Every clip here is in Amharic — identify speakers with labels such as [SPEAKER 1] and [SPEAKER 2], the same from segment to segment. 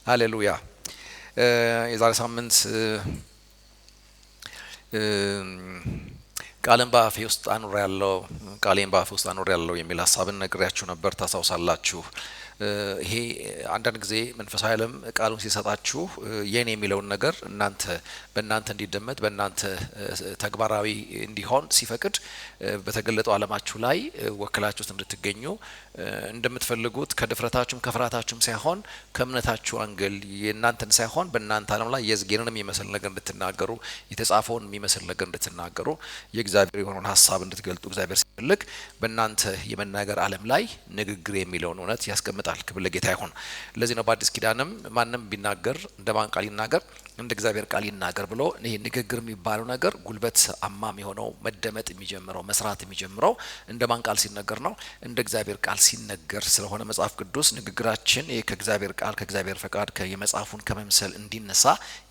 [SPEAKER 1] ሃሌሉያ። የዛሬ ሳምንት ቃልን በአፌ ውስጥ አኑሬያለሁ ቃሌን በአፌ ውስጥ አኑሬያለሁ የሚል ሀሳብን ነግሬያችሁ ነበር። ታስታውሳላችሁ። ይሄ አንዳንድ ጊዜ መንፈሳዊ ዓለም ቃሉን ሲሰጣችሁ የኔ የሚለውን ነገር እናንተ በእናንተ እንዲደመጥ በእናንተ ተግባራዊ እንዲሆን ሲፈቅድ በተገለጠው ዓለማችሁ ላይ ወክላችሁት እንድትገኙ እንደምትፈልጉት ከድፍረታችሁም ከፍራታችሁም ሳይሆን ከእምነታችሁ አንግል የእናንተን ሳይሆን በእናንተ ዓለም ላይ የዝጌንን የሚመስል ነገር እንድትናገሩ የተጻፈውን የሚመስል ነገር እንድትናገሩ የእግዚአብሔር የሆነውን ሀሳብ እንድትገልጡ እግዚአብሔር ሲፈልግ በእናንተ የመናገር ዓለም ላይ ንግግር የሚለውን እውነት ያስቀምጣል። ክብር ለጌታ ይሁን። ለዚህ ነው በአዲስ ኪዳንም ማንም ቢናገር እንደማን ቃል ይናገር እንደ እግዚአብሔር ቃል ይናገር ብሎ ይሄ ንግግር የሚባለው ነገር ጉልበት አማም የሆነው መደመጥ የሚጀምረው መስራት የሚጀምረው እንደማን ቃል ሲነገር ነው? እንደ እግዚአብሔር ቃል ሲነገር ስለሆነ መጽሐፍ ቅዱስ ንግግራችን ይሄ ከእግዚአብሔር ቃል ከእግዚአብሔር ፈቃድ ከየመጽሐፉን ከመምሰል እንዲነሳ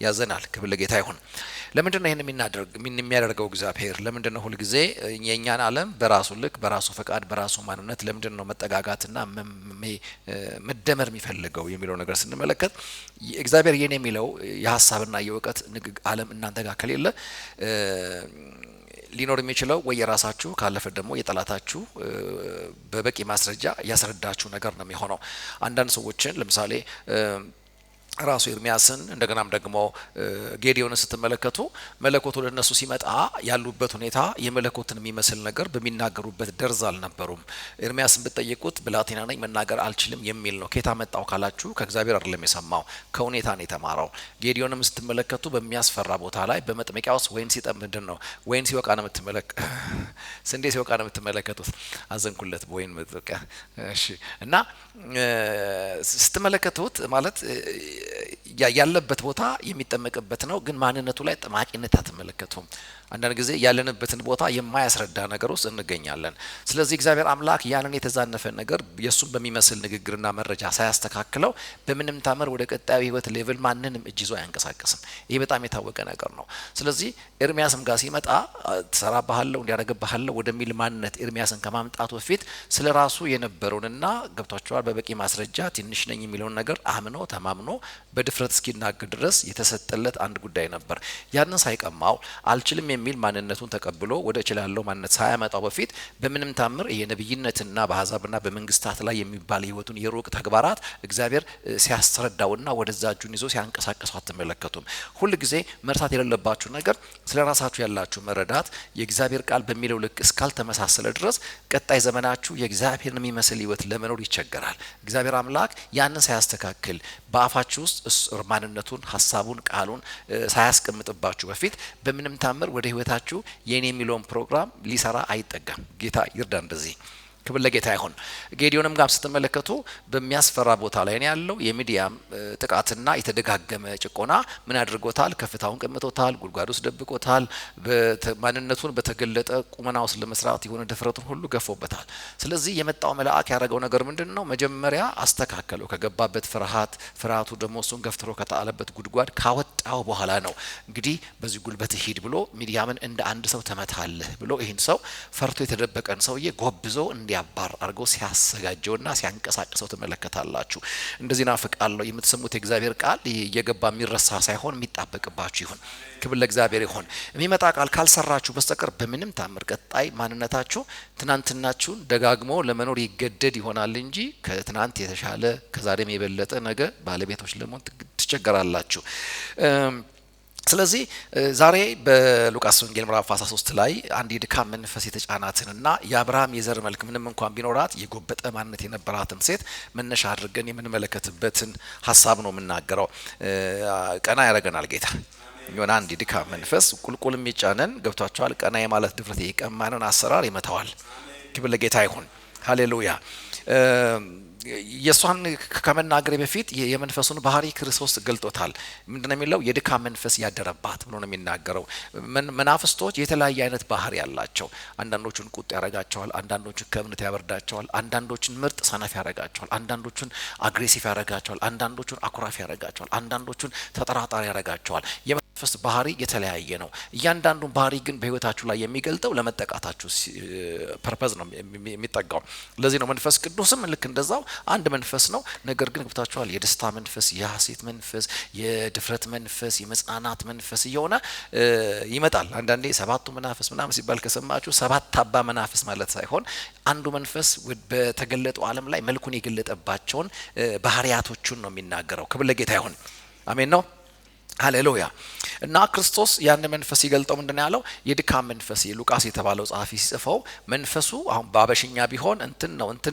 [SPEAKER 1] ያዘናል። ክብር ለጌታ ይሁን። ለምንድነው ይሄን የሚያደርገው እግዚአብሔር? ለምንድነው ሁሉ ጊዜ የኛን ዓለም በራሱ ልክ በራሱ ፈቃድ በራሱ ማንነት ለምንድነው መጠጋጋትና መደመር የሚፈልገው የሚለው ነገር ስንመለከት እግዚአብሔር የኔ የሚለው የሀሳብና የእውቀት ዓለም እናንተ ጋር ከሌለ ሊኖር የሚችለው ወይ የራሳችሁ ካለፈ ደግሞ የጠላታችሁ በበቂ ማስረጃ ያስረዳችሁ ነገር ነው የሚሆነው። አንዳንድ ሰዎችን ለምሳሌ ራሱ ኤርሚያስን እንደገናም ደግሞ ጌዲዮንን ስትመለከቱ መለኮት ወደ እነሱ ሲመጣ ያሉበት ሁኔታ የመለኮትን የሚመስል ነገር በሚናገሩበት ደርዝ አልነበሩም። ኤርሚያስን ብትጠይቁት ብላቴና ነኝ መናገር አልችልም የሚል ነው። ከየት አመጣው ካላችሁ ከእግዚአብሔር አይደለም የሰማው ከሁኔታ ነው የተማረው። ጌዲዮንም ስትመለከቱ በሚያስፈራ ቦታ ላይ በመጥመቂያ ውስጥ ወይን ሲጠምድ ነው ወይን ሲወቃ ነው ስንዴ ሲወቃ ነው የምትመለከቱት። አዘንኩለት በወይን መጥመቂያ። እሺ እና ስትመለከቱት ማለት ያለበት ቦታ የሚጠመቅበት ነው፣ ግን ማንነቱ ላይ ጠማቂነት አትመለከቱም። አንዳንድ ጊዜ ያለንበትን ቦታ የማያስረዳ ነገር ውስጥ እንገኛለን። ስለዚህ እግዚአብሔር አምላክ ያንን የተዛነፈ ነገር የሱን በሚመስል ንግግርና መረጃ ሳያስተካክለው በምንም ታምር ወደ ቀጣዩ ህይወት ሌቭል ማንንም እጅ ይዞ አያንቀሳቅስም። ይሄ በጣም የታወቀ ነገር ነው። ስለዚህ ኤርሚያስም ጋር ሲመጣ ተሰራባሃለሁ እንዲያደርግባሃለሁ ወደሚል ማንነት ኤርሚያስን ከማምጣቱ በፊት ስለ ራሱ የነበረውንና ገብቷቸዋል በበቂ ማስረጃ ትንሽ ነኝ የሚለውን ነገር አምኖ ተማምኖ በድፍረት እስኪናገር ድረስ የተሰጠለት አንድ ጉዳይ ነበር። ያንን ሳይቀማው አልችልም የሚል ማንነቱን ተቀብሎ ወደ እችላለሁ ማንነት ሳያመጣው በፊት በምንም ታምር የነብይነትና በአሕዛብና በመንግስታት ላይ የሚባል ህይወቱን የሩቅ ተግባራት እግዚአብሔር ሲያስረዳውና ወደዛ እጁን ይዞ ሲያንቀሳቅሰው አትመለከቱም። ሁል ጊዜ መርሳት የሌለባችሁ ነገር ስለ ራሳችሁ ያላችሁ መረዳት የእግዚአብሔር ቃል በሚለው ልክ እስካልተመሳሰለ ድረስ ቀጣይ ዘመናችሁ የእግዚአብሔርን የሚመስል ህይወት ለመኖር ይቸገራል። እግዚአብሔር አምላክ ያንን ሳያስተካክል በአፋችሁ ውስጥ ማንነቱን ሀሳቡን ቃሉን ሳያስቀምጥባችሁ በፊት በምንም ታምር ወደ ህይወታችሁ የኔ የሚለውን ፕሮግራም ሊሰራ አይጠጋም። ጌታ ይርዳ እንደዚህ። ክብር ለጌታ ይሁን። ጌዲዮንም ጋር ስትመለከቱ በሚያስፈራ ቦታ ላይ ነው ያለው። የሚዲያም ጥቃትና የተደጋገመ ጭቆና ምን አድርጎታል? ከፍታውን ቀምቶታል፣ ጉድጓድ ውስጥ ደብቆታል። ማንነቱን በተገለጠ ቁመና ውስጥ ለመስራት የሆነ ድፍረቱን ሁሉ ገፎበታል። ስለዚህ የመጣው መልአክ ያደረገው ነገር ምንድነው? መጀመሪያ አስተካከለው። ከገባበት ፍርሃቱ ደግሞ እሱን ገፍትሮ ከጣለበት ጉድጓድ ካወጣው በኋላ ነው እንግዲህ በዚህ ጉልበት ሂድ ብሎ ሚዲያምን እንደ አንድ ሰው ተመታለህ ብሎ ይህን ሰው ፈርቶ የተደበቀን ሰውዬ ጎብዞ ያባር አርጎ ሲያሰጋጀውና ሲያንቀሳቅሰው ተመለከታላችሁ። እንደዚህ ናፍቃለሁ የምትሰሙት የእግዚአብሔር ቃል እየገባ የሚረሳ ሳይሆን የሚጣበቅባችሁ ይሁን። ክብር ለእግዚአብሔር ይሁን። የሚመጣ ቃል ካልሰራችሁ በስተቀር በምንም ታምር ቀጣይ ማንነታችሁ ትናንትናችሁን ደጋግሞ ለመኖር ይገደድ ይሆናል እንጂ ከትናንት የተሻለ ከዛሬም የበለጠ ነገ ባለቤቶች ለመሆን ትቸገራላችሁ። ስለዚህ ዛሬ በሉቃስ ወንጌል ምዕራፍ 13 ላይ አንድ የድካም መንፈስ የተጫናትንና የአብርሃም የዘር መልክ ምንም እንኳን ቢኖራት የጎበጠ ማንነት የነበራትን ሴት መነሻ አድርገን የምንመለከትበትን ሀሳብ ነው የምናገረው። ቀና ያደርገናል ጌታ። የሆነ አንድ የድካም መንፈስ ቁልቁል የሚጫነን ገብቷቸዋል። ቀና የማለት ድፍረት የቀማንን አሰራር ይመታዋል። ክብር ለጌታ ይሁን። ሃሌሉያ። የሷን ከመናገር በፊት የመንፈሱን ባህሪ ክርስቶስ ገልጦታል። ምንድነው የሚለው? የድካም መንፈስ ያደረባት ብሎ ነው የሚናገረው። መናፍስቶች የተለያየ አይነት ባህሪ ያላቸው፣ አንዳንዶቹን ቁጥ ያረጋቸዋል፣ አንዳንዶቹን ከእምነት ያበርዳቸዋል፣ አንዳንዶቹን ምርጥ ሰነፍ ያረጋቸዋል፣ አንዳንዶቹን አግሬሲቭ ያረጋቸዋል፣ አንዳንዶቹን አኩራፊ ያረጋቸዋል፣ አንዳንዶቹን ተጠራጣሪ ያረጋቸዋል። መንፈስ ባህሪ የተለያየ ነው። እያንዳንዱን ባህሪ ግን በህይወታችሁ ላይ የሚገልጠው ለመጠቃታችሁ ፐርፐዝ ነው የሚጠጋው። ለዚህ ነው መንፈስ ቅዱስም ልክ እንደዛው አንድ መንፈስ ነው። ነገር ግን ገብታችኋል፣ የደስታ መንፈስ፣ የሐሴት መንፈስ፣ የድፍረት መንፈስ፣ የመጽናናት መንፈስ እየሆነ ይመጣል። አንዳንዴ ሰባቱ መናፍስ ምናምን ሲባል ከሰማችሁ ሰባት አባ መናፍስ ማለት ሳይሆን አንዱ መንፈስ በተገለጠው ዓለም ላይ መልኩን የገለጠባቸውን ባህሪያቶቹን ነው የሚናገረው። ክብር ለጌታ ይሁን። አሜን ነው። ሃሌሉያ። እና ክርስቶስ ያን መንፈስ ይገልጠው ምንድነው ያለው? የድካም መንፈስ። ሉቃስ የተባለው ጸሐፊ ሲጽፈው መንፈሱ አሁን በአበሽኛ ቢሆን እንትን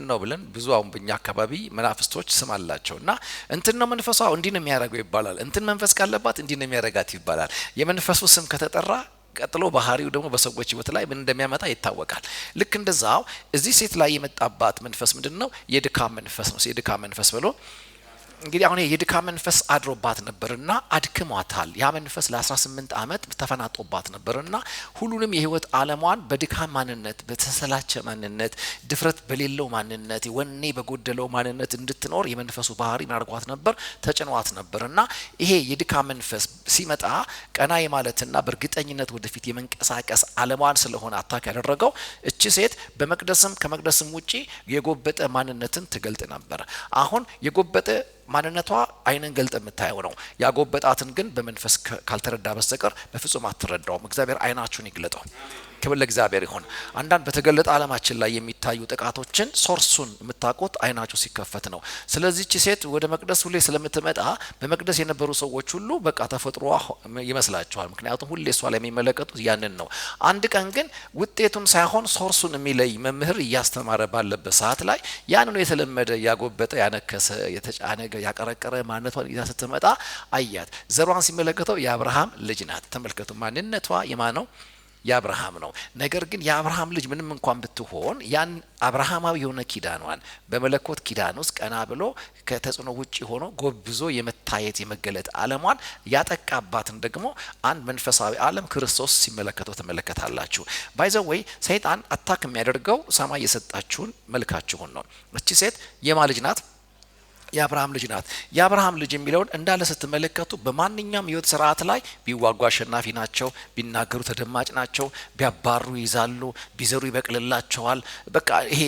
[SPEAKER 1] ነው ብለን ብዙ አሁን በእኛ አካባቢ መናፍስቶች ስም አላቸው እና እንትን ነው መንፈሱ እንዲህ ነው የሚያደርገው ይባላል። እንትን መንፈስ ካለባት እንዲህ ነው የሚያደርጋት ይባላል። የመንፈሱ ስም ከተጠራ ቀጥሎ ባህሪው ደግሞ በሰዎች ህይወት ላይ ምን እንደሚያመጣ ይታወቃል። ልክ እንደዛው እዚህ ሴት ላይ የመጣባት መንፈስ ምንድነው? የድካም መንፈስ ነው። የድካም መንፈስ ብሎ እንግዲህ አሁን የድካም መንፈስ አድሮባት ነበርና አድክሟታል። ያ መንፈስ ለ18 ዓመት ተፈናጦባት ነበርና ሁሉንም የህይወት ዓለሟን በድካም ማንነት፣ በተሰላቸ ማንነት፣ ድፍረት በሌለው ማንነት፣ ወኔ በጎደለው ማንነት እንድትኖር የመንፈሱ ባህሪ ማርጓት ነበር፣ ተጭኗት ነበርና ይሄ የድካም መንፈስ ሲመጣ ቀና የማለትና በእርግጠኝነት ወደፊት የመንቀሳቀስ ዓለሟን ስለሆነ አታክ ያደረገው እቺ ሴት በመቅደስም ከመቅደስም ውጪ የጎበጠ ማንነትን ትገልጥ ነበር። አሁን የጎበጠ ማንነቷ አይንን ገልጠ የምታየው ነው። ያጎበጣትን ግን በመንፈስ ካልተረዳ በስተቀር በፍጹም አትረዳውም። እግዚአብሔር አይናችሁን ይግለጠው። ክብር ለእግዚአብሔር ይሁን። አንዳንድ በተገለጠ ዓለማችን ላይ የሚታዩ ጥቃቶችን ሶርሱን የምታውቁት አይናችሁ ሲከፈት ነው። ስለዚህ እቺ ሴት ወደ መቅደስ ሁሌ ስለምትመጣ በመቅደስ የነበሩ ሰዎች ሁሉ በቃ ተፈጥሮ ይመስላቸዋል። ምክንያቱም ሁሌ እሷ ላይ የሚመለከቱት ያንን ነው። አንድ ቀን ግን ውጤቱን ሳይሆን ሶርሱን የሚለይ መምህር እያስተማረ ባለበት ሰዓት ላይ ያንኑ የተለመደ ያጎበጠ፣ ያነከሰ፣ የተጫነገ፣ ያቀረቀረ ማንነቷን ይዛ ስትመጣ አያት። ዘሯን ሲመለከተው የአብርሃም ልጅ ናት። ተመልከቱ፣ ማንነቷ የማን ነው? የአብርሃም ነው። ነገር ግን የአብርሃም ልጅ ምንም እንኳን ብትሆን ያን አብርሃማዊ የሆነ ኪዳኗን በመለኮት ኪዳን ውስጥ ቀና ብሎ ከተጽዕኖ ውጪ ሆኖ ጎብዞ የመታየት የመገለጥ ዓለሟን ያጠቃባትን ደግሞ አንድ መንፈሳዊ ዓለም ክርስቶስ ሲመለከተው ተመለከታላችሁ። ባይዘው ወይ ሰይጣን አታክ የሚያደርገው ሰማይ የሰጣችሁን መልካችሁን ነው። እቺ ሴት የማ ልጅ ናት? የአብርሃም ልጅ ናት። የአብርሃም ልጅ የሚለውን እንዳለ ስትመለከቱ በማንኛውም ህይወት ስርዓት ላይ ቢዋጉ አሸናፊ ናቸው፣ ቢናገሩ ተደማጭ ናቸው፣ ቢያባሩ ይዛሉ፣ ቢዘሩ ይበቅልላቸዋል። በቃ ይሄ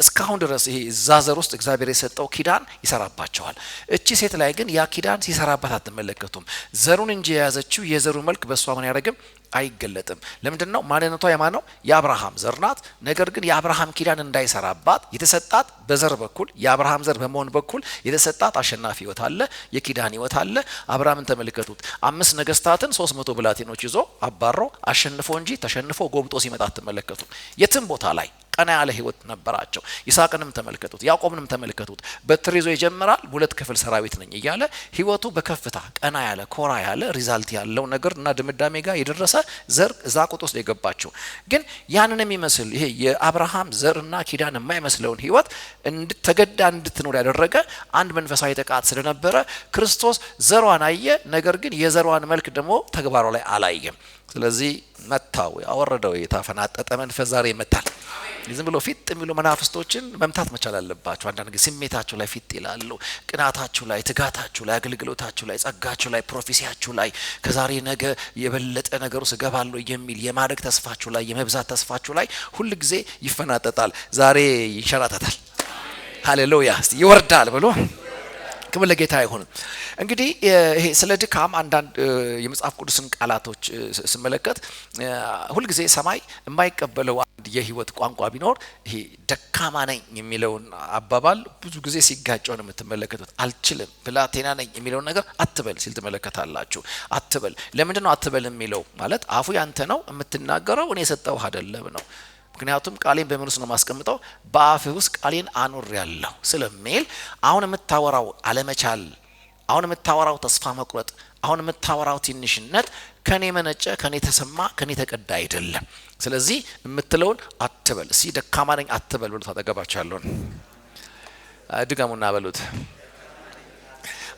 [SPEAKER 1] እስካሁን ድረስ ይሄ ዛዘር ውስጥ እግዚአብሔር የሰጠው ኪዳን ይሰራባቸዋል። እቺ ሴት ላይ ግን ያ ኪዳን ሲሰራባት አትመለከቱም። ዘሩን እንጂ የያዘችው የዘሩ መልክ በእሷ ምን ያደርግም አይገለጥም። ለምንድን ነው? ማንነቷ የማን ነው? የአብርሃም ዘር ናት። ነገር ግን የአብርሃም ኪዳን እንዳይሰራባት የተሰጣት በዘር በኩል የአብርሃም ዘር በመሆን በኩል የተሰጣት አሸናፊ ህይወት አለ፣ የኪዳን ህይወት አለ። አብርሃምን ተመልከቱት። 5 ነገስታትን 300 ብላቴኖች ይዞ አባሮ አሸንፎ እንጂ ተሸንፎ ጎብጦ ሲመጣ አትመለከቱም። የትም ቦታ ላይ ቀና ያለ ህይወት ነበራቸው። ይስሐቅንም ተመልከቱት፣ ያዕቆብንም ተመልከቱት። በትር ይዞ ይጀምራል፣ 2 ክፍል ሰራዊት ነኝ እያለ ህይወቱ በከፍታ ቀና ያለ ኮራ ያለ ሪዛልት ያለው ነገርና ድምዳሜ ጋር የደረሰ ዘር እዛ ቁጥ ውስጥ የገባቸው። ግን ያንን የሚመስል ይሄ የአብርሃም ዘርና ኪዳን የማይመስለውን ህይወት እንድትተገዳ እንድትኖር ያደረገ አንድ መንፈሳዊ ጥቃት ስለነበረ ክርስቶስ ዘሯን አየ። ነገር ግን የዘሯን መልክ ደግሞ ተግባሯ ላይ አላየም። ስለዚህ መታው፣ ያወረደው የተፈናጠጠ መንፈስ ዛሬ ይመታል። ዝም ብሎ ፊት የሚሉ መናፍስቶችን መምታት መቻል አለባቸው። አንዳንድ ጊዜ ስሜታችሁ ላይ ፊት ይላሉ፣ ቅናታችሁ ላይ፣ ትጋታችሁ ላይ፣ አገልግሎታችሁ ላይ፣ ጸጋችሁ ላይ፣ ፕሮፌሲያችሁ ላይ ከዛሬ ነገ የበለጠ ነገር ውስጥ እገባለሁ የሚል የማደግ ተስፋችሁ ላይ፣ የመብዛት ተስፋችሁ ላይ ሁል ጊዜ ይፈናጠጣል። ዛሬ ይንሸራተታል። ሃሌሉያ! ይወርዳል ብሎ ክብር ለጌታ ይሁን። እንግዲህ ይሄ ስለ ድካም አንዳንድ የመጽሐፍ ቅዱስን ቃላቶች ስመለከት ሁል ጊዜ ሰማይ የማይቀበለው አንድ የህይወት ቋንቋ ቢኖር ይሄ ደካማ ነኝ የሚለውን አባባል ብዙ ጊዜ ሲጋጨው ነው የምትመለከቱት። አልችልም፣ ብላቴና ነኝ የሚለውን ነገር አትበል ሲል ትመለከታላችሁ። አትበል። ለምንድን ነው አትበል የሚለው? ማለት አፉ ያንተ ነው፣ የምትናገረው እኔ የሰጠው አይደለም ነው። ምክንያቱም ቃሌን በምን ውስጥ ነው ማስቀምጠው? በአፍህ ውስጥ ቃሌን አኑር ያለው ስለሚል አሁን የምታወራው አለመቻል፣ አሁን የምታወራው ተስፋ መቁረጥ፣ አሁን የምታወራው ትንሽነት ከኔ መነጨ፣ ከኔ ተሰማ፣ ከኔ ተቀዳ አይደለም። ስለዚህ የምትለውን አትበል። እሲ ደካማ ነኝ አትበል ብሎ ታጠገባቸው ያለውን ድገሙና በሉት።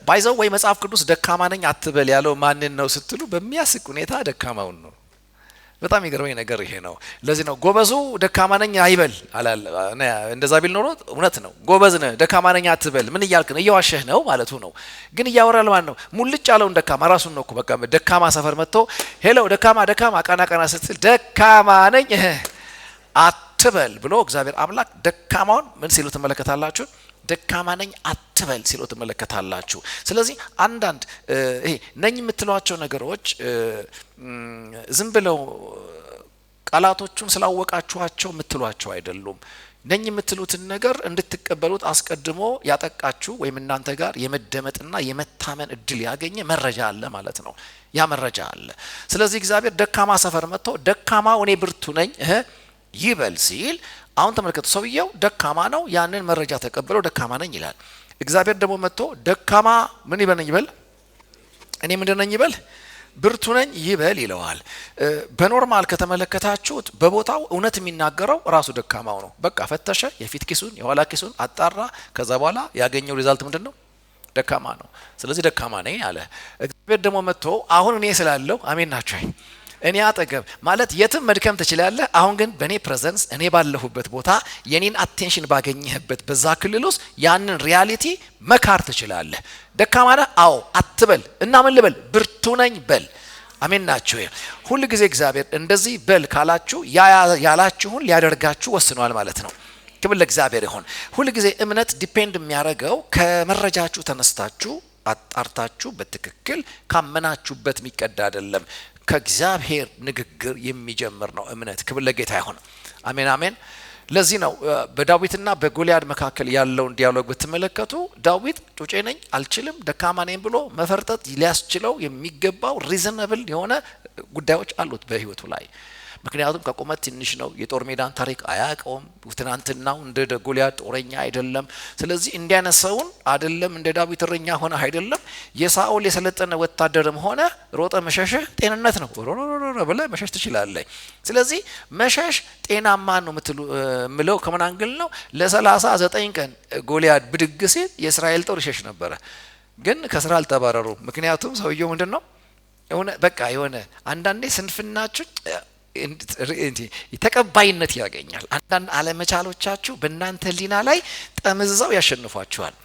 [SPEAKER 1] ባይዘው ወይ መጽሐፍ ቅዱስ ደካማ ነኝ አትበል ያለው ማንን ነው ስትሉ በሚያስቅ ሁኔታ ደካማውን ነው። በጣም ይገርመኝ ነገር ይሄ ነው። ለዚህ ነው ጎበዙ ደካማ ነኝ አይበል አላለ። እንደዛ ቢል ኖሮ እውነት ነው። ጎበዝ ነህ ደካማ ነኝ አትበል። ምን እያልክ ነው? እየዋሸህ ነው ማለቱ ነው። ግን እያወራል ማን ነው? ሙልጭ ያለውን ደካማ ራሱን ነው እኮ በቃ ደካማ ሰፈር መጥቶ ሄሎ ደካማ ቀና ቀና ስትል ደካማ ነኝ አትበል ብሎ እግዚአብሔር አምላክ ደካማውን ምን ሲሉ ትመለከታላችሁ? ደካማ ነኝ አትበል ሲሉ ትመለከታላችሁ። ስለዚህ አንዳንድ ይሄ ነኝ የምትሏቸው ነገሮች ዝም ብለው ቃላቶቹን ስላወቃችኋቸው የምትሏቸው አይደሉም። ነኝ የምትሉትን ነገር እንድትቀበሉት አስቀድሞ ያጠቃችሁ ወይም እናንተ ጋር የመደመጥና የመታመን እድል ያገኘ መረጃ አለ ማለት ነው። ያ መረጃ አለ። ስለዚህ እግዚአብሔር ደካማ ሰፈር መጥቶ ደካማው እኔ ብርቱ ነኝ ይበል ሲል አሁን ተመልከቱ፣ ሰውየው ደካማ ነው። ያንን መረጃ ተቀብለው ደካማ ነኝ ይላል። እግዚአብሔር ደግሞ መጥቶ ደካማ ምን ይበል? እኔ ምንድን ነኝ ይበል? ብርቱ ነኝ ይበል ይለዋል። በኖርማል ከተመለከታችሁት በቦታው እውነት የሚናገረው ራሱ ደካማው ነው። በቃ ፈተሸ፣ የፊት ኪሱን የኋላ ኪሱን አጣራ። ከዛ በኋላ ያገኘው ሪዛልት ምንድን ነው? ደካማ ነው። ስለዚህ ደካማ ነኝ አለ። እግዚአብሔር ደግሞ መጥቶ አሁን እኔ ስላለው አሜን ናቸው እኔ አጠገብ ማለት የትም መድከም ትችላለህ። አሁን ግን በእኔ ፕሬዘንስ እኔ ባለሁበት ቦታ የኔን አቴንሽን ባገኘህበት በዛ ክልል ውስጥ ያንን ሪያሊቲ መካር ትችላለህ። ደካማ ነህ? አዎ አትበል እና ምን ልበል? ብርቱ ነኝ በል። አሜን ናችሁ። ሁሉ ጊዜ እግዚአብሔር እንደዚህ በል ካላችሁ ያላችሁን ሊያደርጋችሁ ወስኗል ማለት ነው። ክብር ለእግዚአብሔር ይሁን። ሁሉ ጊዜ እምነት ዲፔንድ የሚያደርገው ከመረጃችሁ ተነስታችሁ አጣርታችሁ በትክክል ካመናችሁበት የሚቀዳ አይደለም። ከእግዚአብሔር ንግግር የሚጀምር ነው እምነት። ክብር ለጌታ ይሁን። አሜን አሜን። ለዚህ ነው በዳዊትና በጎልያድ መካከል ያለውን ዲያሎግ ብትመለከቱ ዳዊት ጩጬ ነኝ አልችልም ደካማ ነኝ ብሎ መፈርጠጥ ሊያስችለው የሚገባው ሪዝነብል የሆነ ጉዳዮች አሉት በህይወቱ ላይ። ምክንያቱም ከቁመት ትንሽ ነው። የጦር ሜዳን ታሪክ አያውቀውም። ትናንትናው እንደ ጎልያድ ጦረኛ አይደለም። ስለዚህ እንዲያነሳውን አይደለም እንደ ዳዊት እረኛ ሆነ አይደለም። የሳኦል የሰለጠነ ወታደርም ሆነ ሮጠ መሸሽህ ጤንነት ነው ብለ መሸሽ ትችላለህ። ስለዚህ መሸሽ ጤናማ ነው ምለው ከምን አንግል ነው? ለ39 ቀን ጎልያድ ብድግ ሲል የእስራኤል ጦር ይሸሽ ነበረ። ግን ከስራ አልተባረሩ። ምክንያቱም ሰውየው ምንድነው በቃ የሆነ አንዳንዴ ስንፍናችሁ ተቀባይነት ያገኛል። አንዳንድ አለመቻሎቻችሁ በእናንተ ሊና ላይ ጠምዝዛው ያሸንፏችኋል።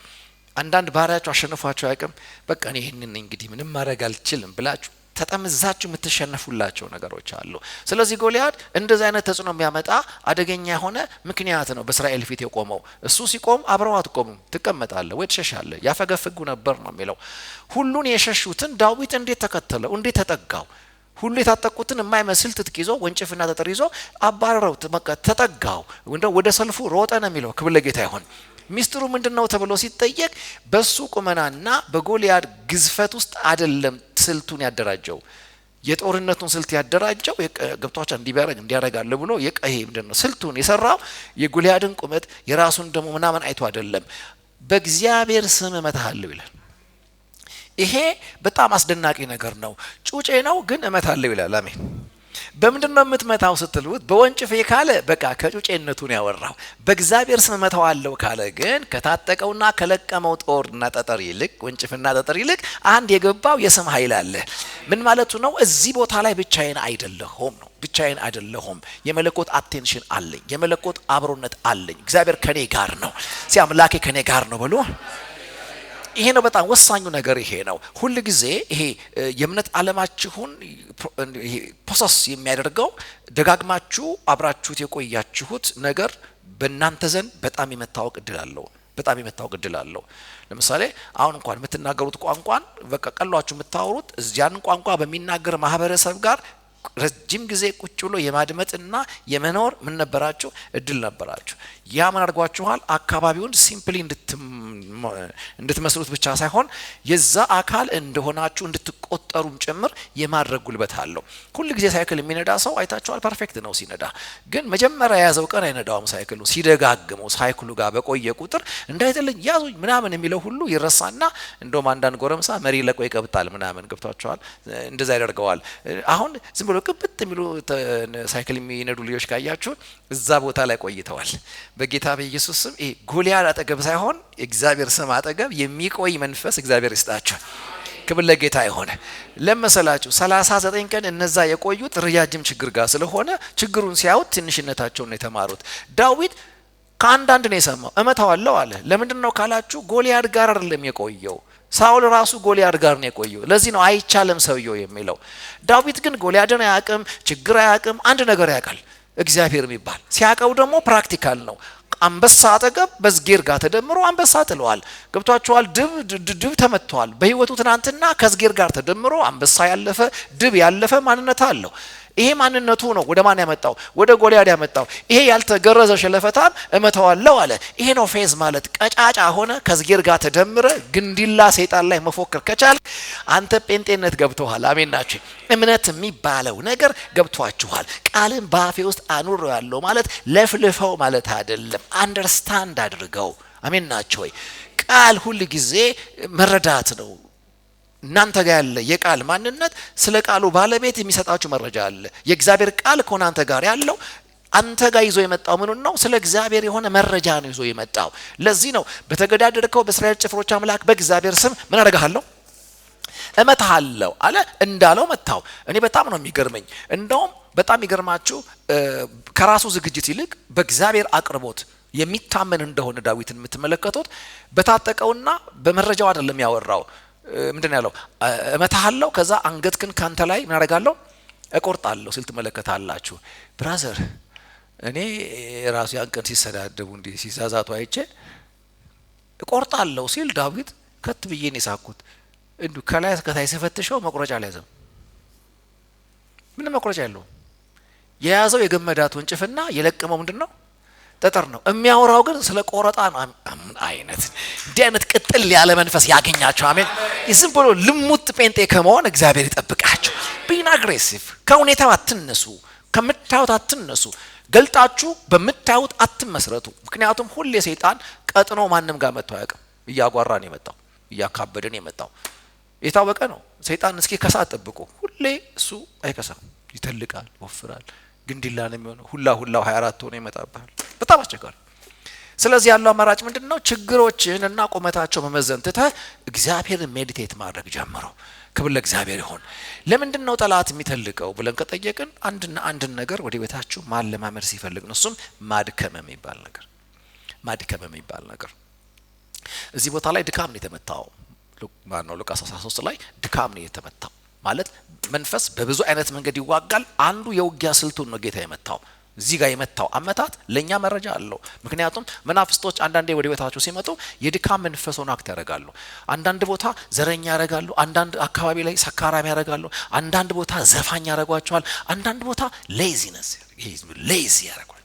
[SPEAKER 1] አንዳንድ ባህሪያችሁ አሸንፏችሁ ያቅም በቃ እኔ ይሄንን እንግዲህ ምንም ማድረግ አልችልም ብላችሁ ተጠምዛችሁ የምትሸነፉላቸው ነገሮች አሉ። ስለዚህ ጎልያድ እንደዚህ አይነት ተጽዕኖ የሚያመጣ አደገኛ የሆነ ምክንያት ነው በእስራኤል ፊት የቆመው። እሱ ሲቆም አብረው አትቆሙም፣ ትቀመጣለህ ወይ ትሸሻለህ። ያፈገፍጉ ነበር ነው የሚለው። ሁሉን የሸሹትን ዳዊት እንዴት ተከተለው? እንዴት ተጠጋው? ሁሉ የታጠቁትን የማይመስል ትጥቅ ይዞ ወንጭፍና ጠጠር ይዞ አባረረው፣ ተጠጋው፣ ወደ ሰልፉ ሮጠ ነው የሚለው። ክብር ለጌታ ይሁን። ሚስጥሩ ምንድነው ተብሎ ሲጠየቅ በሱ ቁመናና በጎልያድ ግዝፈት ውስጥ አይደለም ስልቱን ያደራጀው። የጦርነቱን ስልት ያደራጀው ገብቷቸው እንዲያረጋል ብሎ የቀሄ ምንድነው ስልቱን የሰራው የጎልያድን ቁመት የራሱን ደሞ ምናምን አይቶ አይደለም። በእግዚአብሔር ስም እመታለሁ ይላል። ይሄ በጣም አስደናቂ ነገር ነው። ጩጬ ነው ግን እመታለሁ ይላል። አሜን። በምንድነው የምትመታው ስትሉት በወንጭፌ ካለ በቃ ከጩጬነቱ ነው ያወራው። በእግዚአብሔር ስም እመታዋለሁ ካለ ግን ከታጠቀውና ከለቀመው ጦርና ጠጠር ይልቅ ወንጭፍና ጠጠር ይልቅ አንድ የገባው የስም ኃይል አለ። ምን ማለቱ ነው? እዚህ ቦታ ላይ ብቻዬን አይደለሁም ነው። ብቻዬን አይደለሁም። የመለኮት አቴንሽን አለኝ። የመለኮት አብሮነት አለኝ። እግዚአብሔር ከኔ ጋር ነው። ሲያምላኬ ከኔ ጋር ነው ብሎ ይሄ ነው በጣም ወሳኙ ነገር። ይሄ ነው ሁሉ ጊዜ ይሄ የእምነት ዓለማችሁን ይሄ ፕሮሰስ የሚያደርገው ደጋግማችሁ አብራችሁት የቆያችሁት ነገር በእናንተ ዘንድ በጣም የመታወቅ እድል አለው። ለምሳሌ አሁን እንኳን የምትናገሩት ቋንቋን በቃ ቀሏችሁ የምታወሩት እዚያን ቋንቋ በሚናገር ማህበረሰብ ጋር ረጅም ጊዜ ቁጭ ብሎ የማድመጥና የመኖር ምን ነበራችሁ? እድል ነበራችሁ። ያ ምን አድርጓችኋል? አካባቢውን ሲምፕሊ እንድትመስሉት ብቻ ሳይሆን የዛ አካል እንደሆናችሁ እንድትቆጠሩም ጭምር የማድረግ ጉልበት አለው። ሁሉ ጊዜ ሳይክል የሚነዳ ሰው አይታችኋል፣ ፐርፌክት ነው ሲነዳ። ግን መጀመሪያ የያዘው ቀን አይነዳውም ሳይክሉ። ሲደጋግመው ሳይክሉ ጋር በቆየ ቁጥር እንዳይተልኝ ያዙኝ ምናምን የሚለው ሁሉ ይረሳና እንደውም አንዳንድ ጎረምሳ መሪ ለቆ ይቀብጣል ምናምን። ገብቷችኋል? እንደዛ ያደርገዋል። አሁን ዝም ብሎ ቅብጥ የሚሉ ሳይክል የሚነዱ ልጆች ካያችሁ እዛ ቦታ ላይ ቆይተዋል። በጌታ በኢየሱስ ስም ይሄ ጎልያድ አጠገብ ሳይሆን እግዚአብሔር ስም አጠገብ የሚቆይ መንፈስ እግዚአብሔር ይስጣችሁ። ክብር ለጌታ ይሆነ። ለመሰላችሁ 39 ቀን እነዛ የቆዩት ረጃጅም ችግር ጋር ስለሆነ ችግሩን ሲያዩት ትንሽነታቸውን ነው የተማሩት። ዳዊት ከአንዳንድ ነው የሰማው። እመታዋለሁ አለ። ለምንድነው ካላችሁ ጎልያድ ጋር አይደለም የቆየው። ሳውል ራሱ ጎልያድ ጋር ነው የቆየው። ለዚህ ነው አይቻለም ሰውየው የሚለው። ዳዊት ግን ጎልያድን አያውቅም፣ ችግር አያውቅም። አንድ ነገር ያውቃል፣ እግዚአብሔር የሚባል ሲያውቀው ደግሞ ፕራክቲካል ነው። አንበሳ አጠገብ በዝጌር ጋር ተደምሮ አንበሳ ጥለዋል። ገብቷቸዋል። ድብ ተመቷል። በህይወቱ ትናንትና ከዝጌር ጋር ተደምሮ አንበሳ ያለፈ ድብ ያለፈ ማንነት አለው። ይሄ ማንነቱ ነው ወደ ማን ያመጣው? ወደ ጎልያድ ያመጣው። ይሄ ያልተገረዘ ሸለፈታም እመታዋለሁ አለ። ይሄ ነው ፌዝ ማለት። ቀጫጫ ሆነ ከዝጌር ጋር ተደምረ ግንዲላ ሰይጣን ላይ መፎከር ከቻል አንተ ጴንጤነት ገብቶሃል። አሜን ናችሁ። እምነት የሚባለው ነገር ገብቷችኋል። ቃልን በአፌ ውስጥ አኑር ያለው ማለት ለፍልፈው ማለት አይደለም። አንደርስታንድ አድርገው። አሜን ናችሁ ወይ? ቃል ሁሉ ጊዜ መረዳት ነው። እናንተ ጋር ያለ የቃል ማንነት ስለ ቃሉ ባለቤት የሚሰጣችሁ መረጃ አለ። የእግዚአብሔር ቃል ከሆነ አንተ ጋር ያለው አንተ ጋር ይዞ የመጣው ምን ነው? ስለ እግዚአብሔር የሆነ መረጃ ነው ይዞ የመጣው። ለዚህ ነው በተገዳደርከው በእስራኤል ጭፍሮች አምላክ በእግዚአብሔር ስም ምን አደርግሃለሁ? እመታሃለሁ አለ። እንዳለው መታው። እኔ በጣም ነው የሚገርመኝ። እንደውም በጣም ይገርማችሁ ከራሱ ዝግጅት ይልቅ በእግዚአብሔር አቅርቦት የሚታመን እንደሆነ ዳዊትን የምትመለከቱት በታጠቀውና በመረጃው አይደለም ያወራው። ምንድነው ያለው? እመታሃለሁ ከዛ አንገትክን ካንተ ላይ ምን አደርጋለሁ? እቆርጣለሁ ሲል ትመለከታላችሁ። ብራዘር እኔ ራሱ ያን ቀን ሲሰዳደቡ እንዲህ ሲዛዛቱ አይቼ እቆርጣለሁ ሲል ዳዊት ከት ብዬ ነው ሳኩት። እንዱ ከላይ እስከታይ ሲፈትሸው መቁረጫ አልያዘም። ምንም መቁረጫ የለውም። የያዘው የገመዳት ወንጭፍና የለቀመው ምንድነው? ጠጠር ነው። የሚያወራው ግን ስለ ቆረጣ ነው። አይነት እንዲህ አይነት ቅጥል ያለ መንፈስ ያገኛቸው። አሜን። ዝም ብሎ ልሙጥ ጴንጤ ከመሆን እግዚአብሔር ይጠብቃችሁ። ቢን አግሬሲቭ ከሁኔታው አትነሱ፣ ከምታዩት አትነሱ። ገልጣችሁ በምታዩት አትመስረቱ። ምክንያቱም ሁሌ ሰይጣን ቀጥኖ ማንም ጋር መጥቶ አያውቅም። እያጓራ ነው የመጣው፣ እያካበደ ነው የመጣው። የታወቀ ነው። ሰይጣን እስኪ ከሳት ጠብቁ። ሁሌ እሱ አይከሳም፣ ይተልቃል፣ ይወፍራል። ግንዲላ ነው የሚሆነው። ሁላው 24 ሆኖ ይመጣባል። በጣም አስቸጋሪ። ስለዚህ ያለው አማራጭ ምንድነው? ችግሮችን እና ቁመታቸው መመዘን ትተህ እግዚአብሔርን ሜዲቴት ማድረግ ጀምረው። ክብር ለእግዚአብሔር ይሁን። ለምንድነው ጠላት የሚተልቀው ብለን ከጠየቅን አንድ ነገር ወደ ቤታችሁ ማለማመድ ሲፈልግ ነው። እሱም ማድከም የሚባል ነገር። ማድከም የሚባል ነገር እዚህ ቦታ ላይ ድካም ነው የተመታው። ማነው? ሉቃስ 13 ላይ ድካም ነው የተመታው። ማለት መንፈስ በብዙ አይነት መንገድ ይዋጋል። አንዱ የውጊያ ስልቱን ነው ጌታ የመታው። እዚህ ጋር የመታው አመታት ለኛ መረጃ አለው። ምክንያቱም መናፍስቶች አንዳንዴ ወደ ቤታቸው ሲመጡ የድካም መንፈስ ሆነው አክት ያደርጋሉ። አንዳንድ ቦታ ዘረኛ ያደርጋሉ፣ አንዳንድ አካባቢ ላይ ሰካራም ያደርጋሉ፣ አንዳንድ ቦታ ዘፋኝ ያደርጓቸዋል፣ አንዳንድ ቦታ ሌዚነስ ሌዚ ያደርጓቸዋል።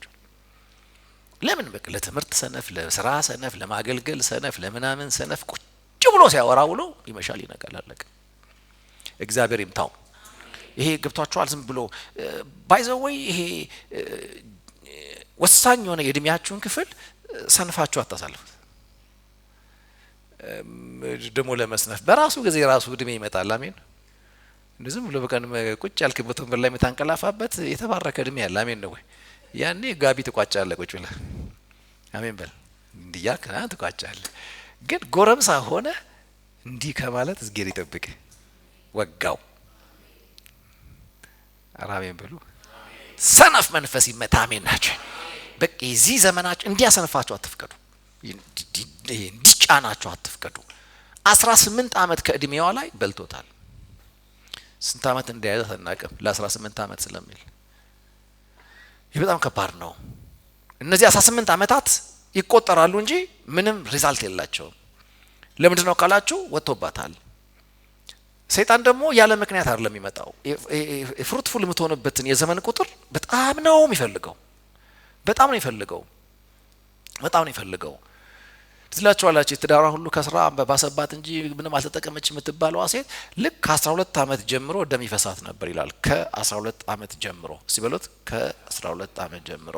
[SPEAKER 1] ለምን? በቃ ለትምህርት ሰነፍ፣ ለስራ ሰነፍ፣ ለማገልገል ሰነፍ፣ ለምናምን ሰነፍ ቁጭ ብሎ ሲያወራ ውሎ ይመሻል ይነቃል። አለቀ። እግዚአብሔር ይምታው። ይሄ ገብቷችኋል? ዝም ብሎ ባይዘወይ ይሄ ወሳኝ የሆነ የእድሜያችሁን ክፍል ሰንፋችሁ አታሳልፉት። ደሞ ለመስነፍ በራሱ ጊዜ ራሱ እድሜ ይመጣል። አሜን። ዝም ብሎ በቀን ቁጭ ያልክበት ወንበር ላይ የምታንቀላፋበት የተባረከ እድሜ ያለ አሜን ነው ወይ? ያኔ ጋቢ ትቋጫለህ ቁጭ ብለህ አሜን በል እንዲያክ ትቋጫለህ። ግን ጎረምሳ ሆነ እንዲህ ከማለት እዝጌር ይጠብቅ። ወጋው አራሜን በሉ። ሰነፍ መንፈስ ይመታ። አሜን ናችሁ። በቃ እዚህ ዘመናችሁ እንዲያሰንፋችሁ አትፍቀዱ፣ እንዲጫናችሁ አትፍቀዱ። 18 አመት ከእድሜዋ ላይ በልቶታል። ስንት አመት እንደያዘ ተናቀም ለ18 አመት ስለሚል ይህ በጣም ከባድ ነው። እነዚህ 18 አመታት ይቆጠራሉ እንጂ ምንም ሪዛልት የላቸውም። ለምንድን ነው ካላችሁ ወጥቶባታል። ሰይጣን ደግሞ ያለ ምክንያት አይደለም የሚመጣው። ፍሩትፉል የምትሆንበትን የዘመን ቁጥር በጣም ነው የሚፈልገው። በጣም ነው የሚፈልገው። በጣም ነው የሚፈልገው። ትላችኋላችሁ ትዳሯ ሁሉ ከስራ ባሰባት እንጂ ምንም አልተጠቀመች የምትባለው ሴት ልክ ከ12 አመት ጀምሮ ደም ይፈሳት ነበር ይላል። ከ12 አመት ጀምሮ ሲበሉት ከ12 አመት ጀምሮ።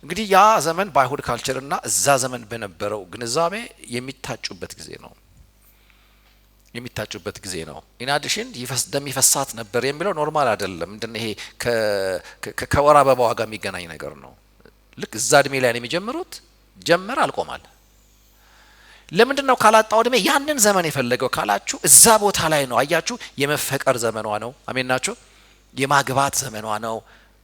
[SPEAKER 1] እንግዲህ ያ ዘመን በአይሁድ ካልቸርና እዛ ዘመን በነበረው ግንዛቤ የሚታጩበት ጊዜ ነው። የሚታጩበት ጊዜ ነው። ኢናዲሽን ደም ይፈሳት ነበር የሚለው ኖርማል አይደለም። እንደነ ይሄ ከወራ አበባ ጋር የሚገናኝ ነገር ነው። ልክ እዛ እድሜ ላይ ነው የሚጀምሩት። ጀመረ አልቆማል። ለምንድነው ካላጣው እድሜ ያንን ዘመን የፈለገው ካላችሁ እዛ ቦታ ላይ ነው። አያችሁ የመፈቀር ዘመኗ ነው። አሜን ናችሁ። የማግባት ዘመኗ ነው።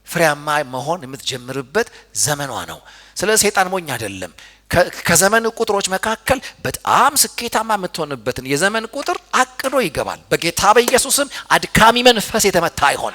[SPEAKER 1] ፍሬያማ መሆን የምትጀምርበት ዘመኗ ነው። ስለዚህ ሰይጣን ሞኝ አይደለም። ከዘመን ቁጥሮች መካከል በጣም ስኬታማ የምትሆንበትን የዘመን ቁጥር አቅዶ ይገባል። በጌታ በኢየሱስም አድካሚ መንፈስ የተመታ ይሆን።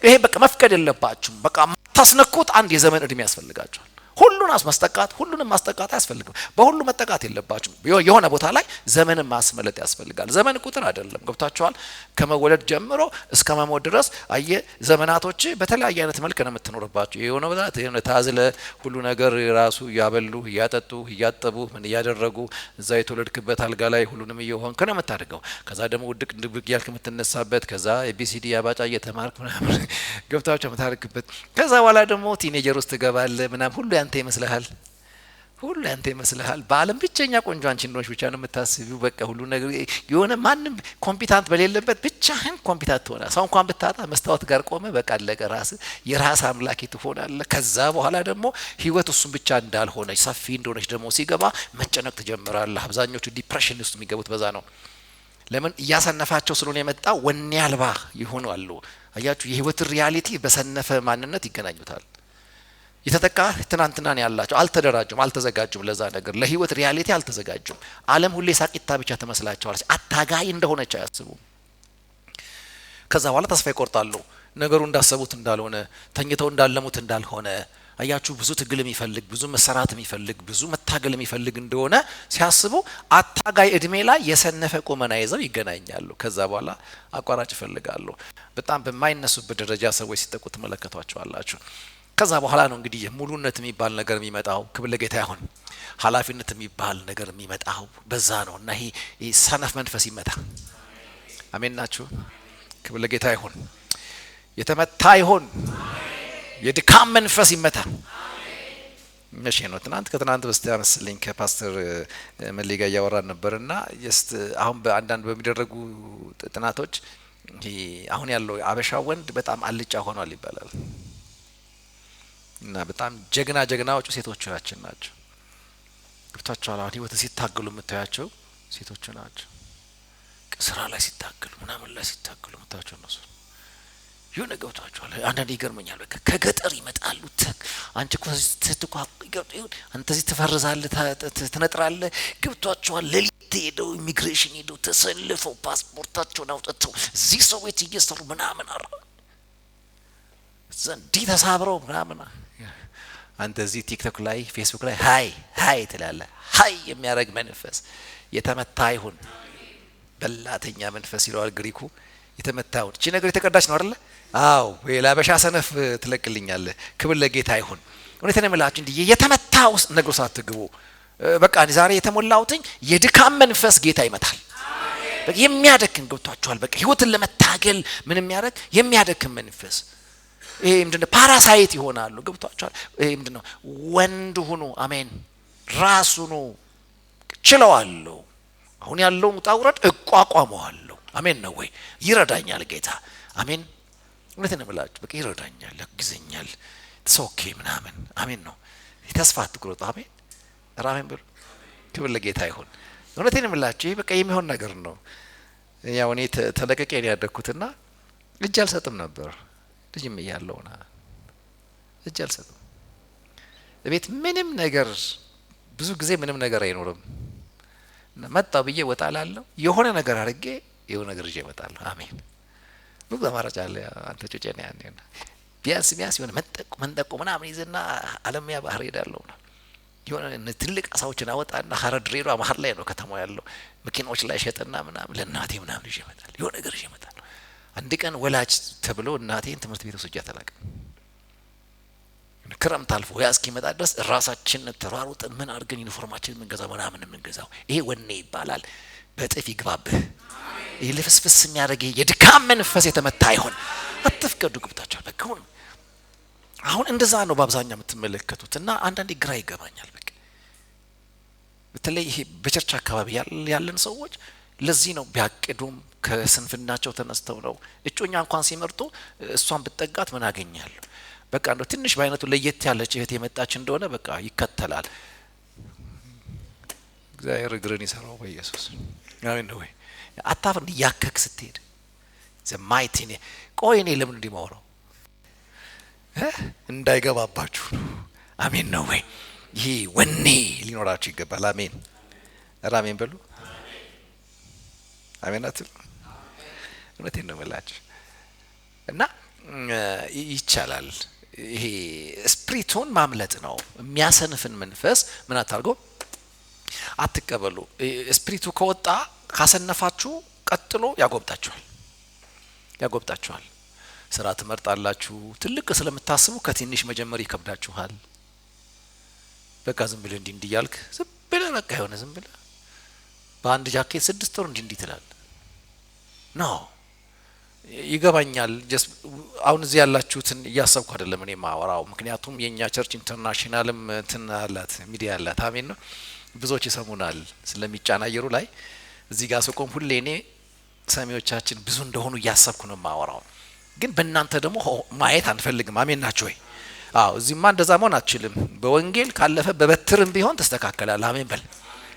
[SPEAKER 1] ይሄ በቃ መፍቀድ የለባችሁም። በቃ ታስነኩት አንድ የዘመን እድሜ ያስፈልጋችኋል። ሁሉን ማስጠቃት ሁሉንም ማስጠቃት አያስፈልግም። በሁሉ መጠቃት የለባችሁም። የሆነ ቦታ ላይ ዘመንን ማስመለጥ ያስፈልጋል። ዘመን ቁጥር አይደለም። ገብታችኋል? ከመወለድ ጀምሮ እስከ መሞት ድረስ አየ ዘመናቶች በተለያየ አይነት መልክ ነው የምትኖርባችሁ። የሆነ ቦታ የሆነ ታዝለ ሁሉ ነገር ራሱ ያበሉ ያጠጡ ያጠቡ ምን ያደረጉ እዛ የተወለድክበት አልጋ ላይ ሁሉንም እየሆንክ ነው የምታደርገው። ከዛ ደግሞ ውድቅ ድብቅ ያልክ የምትነሳበት ከዛ ኤቢሲዲ ያባጫ እየተማርክ ምናምን ገብታችሁ የምታደርግበት ከዛ በኋላ ደግሞ ቲኔጀር ውስጥ ትገባለህ ምናምን ሁሉ ያንተ ይመስልሃል። ሁሉ ያንተ ይመስልሃል። በዓለም ብቸኛ ቆንጆ አንቺ እንደሆንሽ ብቻ ነው የምታስቢው። በቃ ሁሉ ነገር የሆነ ማንም ኮምፒታንት በሌለበት ብቻህን ኮምፒታንት ትሆናለህ። ሰው እንኳን ብታጣ መስታወት ጋር ቆመ በቃ አለቀ። የራስ አምላክ ትሆናለህ። ከዛ በኋላ ደግሞ ህይወት እሱም ብቻ እንዳልሆነች ሰፊ እንደሆነች ደግሞ ሲገባ መጨነቅ ትጀምራለህ። አብዛኞቹ ዲፕሬሽን ውስጥ የሚገቡት በዛ ነው። ለምን እያሰነፋቸው ስለሆነ የመጣ ወኔ አልባ ይሆናሉ። አያችሁ የህይወት ሪያሊቲ በሰነፈ ማንነት ይገናኙታል። የተጠቃ ትናንትና ነው ያላቸው። አልተደራጁም፣ አልተዘጋጁም ለዛ ነገር ለህይወት ሪያሊቲ አልተዘጋጁም። ዓለም ሁሌ ሳቂታ ብቻ ተመስላቸዋለች። አታጋይ እንደሆነች አያስቡም። ከዛ በኋላ ተስፋ ይቆርጣሉ። ነገሩ እንዳሰቡት እንዳልሆነ ተኝተው እንዳለሙት እንዳልሆነ አያችሁ ብዙ ትግል የሚፈልግ ብዙ መሰራት የሚፈልግ ብዙ መታገል የሚፈልግ እንደሆነ ሲያስቡ አታጋይ እድሜ ላይ የሰነፈ ቁመና ይዘው ይገናኛሉ። ከዛ በኋላ አቋራጭ ይፈልጋሉ። በጣም በማይነሱበት ደረጃ ሰዎች ሲጠቁ ተመለከቷቸዋላችሁ። ከዛ በኋላ ነው እንግዲህ ሙሉነት የሚባል ነገር የሚመጣው። ክብር ለጌታ ይሁን። ኃላፊነት የሚባል ነገር የሚመጣው በዛ ነው። እና ይሄ ሰነፍ መንፈስ ይመታ። አሜን ናችሁ። ክብር ለጌታ ይሁን። የተመታ ይሁን። የድካም መንፈስ ይመታ። መቼ ነው? ከትናንት በስቲያ መስለኝ ከፓስተር መሊጋ እያወራን ነበርና አሁን በአንዳንድ በሚደረጉ ጥናቶች አሁን ያለው አበሻ ወንድ በጣም አልጫ ሆኗል ይባላል። እና በጣም ጀግናዎቹ ሴቶቻችን ናቸው። ገብታችኋል? አሁን ህይወት ሲታገሉ የምታያቸው ሴቶቹ ናቸው። ስራ ላይ ሲታገሉ ምናምን ላይ ሲታገሉ የምታያቸው እነሱ የሆነ ገብታችኋል? አንዳንዴ ይገርመኛል። በቃ ከገጠር ይመጣሉ። አንቺ እኮ ስትኳ አንተ እዚህ ትፈርዛለህ ትነጥራለህ። ገብታችኋል? ሌሊት ሄደው ኢሚግሬሽን ሄደው ተሰልፈው ፓስፖርታቸውን አውጥተው እዚህ ሰው ቤት እየሰሩ ምናምን ዘንዲ ተሳብረው ምናምን አንተ እዚህ ቲክቶክ ላይ ፌስቡክ ላይ ሃይ ትላለህ። ሃይ የሚያረግ መንፈስ የተመታ ይሁን። በላተኛ መንፈስ ይለዋል ግሪኩ። የተመታ ይሁን። እቺ ነገር የተቀዳች ነው አይደል? አዎ ለአበሻ ሰነፍ ትለቅልኛለህ። ክብር ለጌታ ይሁን። እውነቴን ነው የምላችሁ እንዲህ የተመታ ውስጥ ነገር ሳትግቡ በቃ ዛሬ የተሞላውትኝ የድካም መንፈስ ጌታ ይመታል። በቃ የሚያደክም ገብቷችኋል? በቃ ህይወትን ለመታገል ምን የሚያደርግ የሚያደክም መንፈስ ይሄ ምንድነው? ፓራሳይት ይሆናሉ። ገብቷቸዋል? ይሄ ምንድነው? ወንድ ሁኑ። አሜን። ራሱ ነው ችለዋለሁ። አሁን ያለውን ውጣ ውረድ እቋቋመዋለሁ። አሜን ነው ወይ? ይረዳኛል ጌታ። አሜን። እውነቴን ነው የምላችሁ። በቃ ይረዳኛል፣ ያግዘኛል። ሶኬ ምናምን አሜን ነው። ተስፋ አትቁረጡ። አሜን ራሜን ብሎ ክብር ለጌታ ይሁን። እውነቴን ነው የምላችሁ። ይሄ በቃ የሚሆን ነገር ነው። ያው እኔ ተለቀቄ ነው ያደግኩትና እጅ አልሰጥም ነበር ልጅም እያለውና እጅ አልሰጥም። ቤት ምንም ነገር ብዙ ጊዜ ምንም ነገር አይኖርም። መጣው ብዬ ወጣላለሁ። የሆነ ነገር አድርጌ የሆነ ነገር ይዤ እመጣለሁ። አሜን። ብዙ አማራጭ አለ። አንተ ጮጬ ነው ያኔ ቢያንስ የሆነ መንጠቆ ምናምን ይዘና አለሚያ ባህር ሄዳለሁ። የሆነ ትልቅ አሳዎችን አወጣና ሀረር ድሬዳዋ መሀል ላይ ነው ከተማው ያለው። መኪናዎች ላይ ሸጥና ምናምን ለእናቴ ምናምን ይዤ እመጣለሁ። የሆነ ነገር ይዤ እመጣለሁ። አንድ ቀን ወላጅ ተብሎ እናቴን ትምህርት ቤት ወስጃ ተላቀ። ክረምት አልፎ ያ እስኪመጣ ድረስ ራሳችን ተሯሩጠን ምን አድርገን ዩኒፎርማችን ምንገዛው ምናምን ምንገዛው። ይሄ ወኔ ይባላል። በጥፍ ይግባብህ። ይሄ ልፍስፍስ የሚያደርግ የድካም መንፈስ የተመታ ይሆን። አትፍቀዱ። ግብታችኋል? በቃ አሁን እንደዛ ነው በአብዛኛው የምትመለከቱት። እና አንዳንዴ ግራ ይገባኛል። በቃ በተለይ ይሄ በቸርች አካባቢ ያለን ሰዎች ለዚህ ነው ቢያቅዱም ከስንፍናቸው ተነስተው ነው። እጮኛ እንኳን ሲመርጡ እሷን ብትጠጋት ምን አገኛለሁ በቃ እንደው ትንሽ በአይነቱ ለየት ያለች እህት የመጣች እንደሆነ በቃ ይከተላል። እግዚአብሔር እግርን ይሰራው በኢየሱስ አሜን ነው ወይ አታፍር እንዲያከክ ስትሄድ ዘማይቲኔ ቆይ እኔ ለምን እንዲማወራው እንዳይገባባችሁ አሜን ነው ወይ ይሄ ወኔ ሊኖራችሁ ይገባል አሜን አሜን በሉ አሜን አትሉ እውነቴን ነው የምላችሁ እና ይቻላል ይሄ ስፒሪቱን ማምለጥ ነው የሚያሰንፍን መንፈስ ምን አታርጉ አትቀበሉ ስፒሪቱ ከወጣ ካሰነፋችሁ ቀጥሎ ያጎብጣችኋል ስራ ትመርጣላችሁ ትልቅ ስለምታስቡ ከትንሽ መጀመር ይከብዳችኋል በቃ ዝም ብለህ እንዲህ ያልክ ዝም ብለህ በቃ የሆነ ዝም ብለህ በአንድ ጃኬት 6 ወር እንዲህ ትላል ነው ይገባኛል ጀስት አሁን እዚህ ያላችሁትን እያሰብኩ አይደለም እኔ ማወራው ምክንያቱም የኛ ቸርች ኢንተርናሽናልም እንትን አላት ሚዲያ አላት አሜን ነው ብዙዎች ይሰሙናል ስለሚጫናየሩ ላይ እዚህ ጋር ሰቆም ሁሌ እኔ ሰሚዎቻችን ብዙ እንደሆኑ እያሰብኩ ነው ማወራው ግን በእናንተ ደግሞ ማየት አንፈልግም አሜን ናችሁ ወይ አዎ እዚህማ እንደዛ መሆን አትችልም በወንጌል ካለፈ በበትርም ቢሆን ተስተካከላል አሜን በል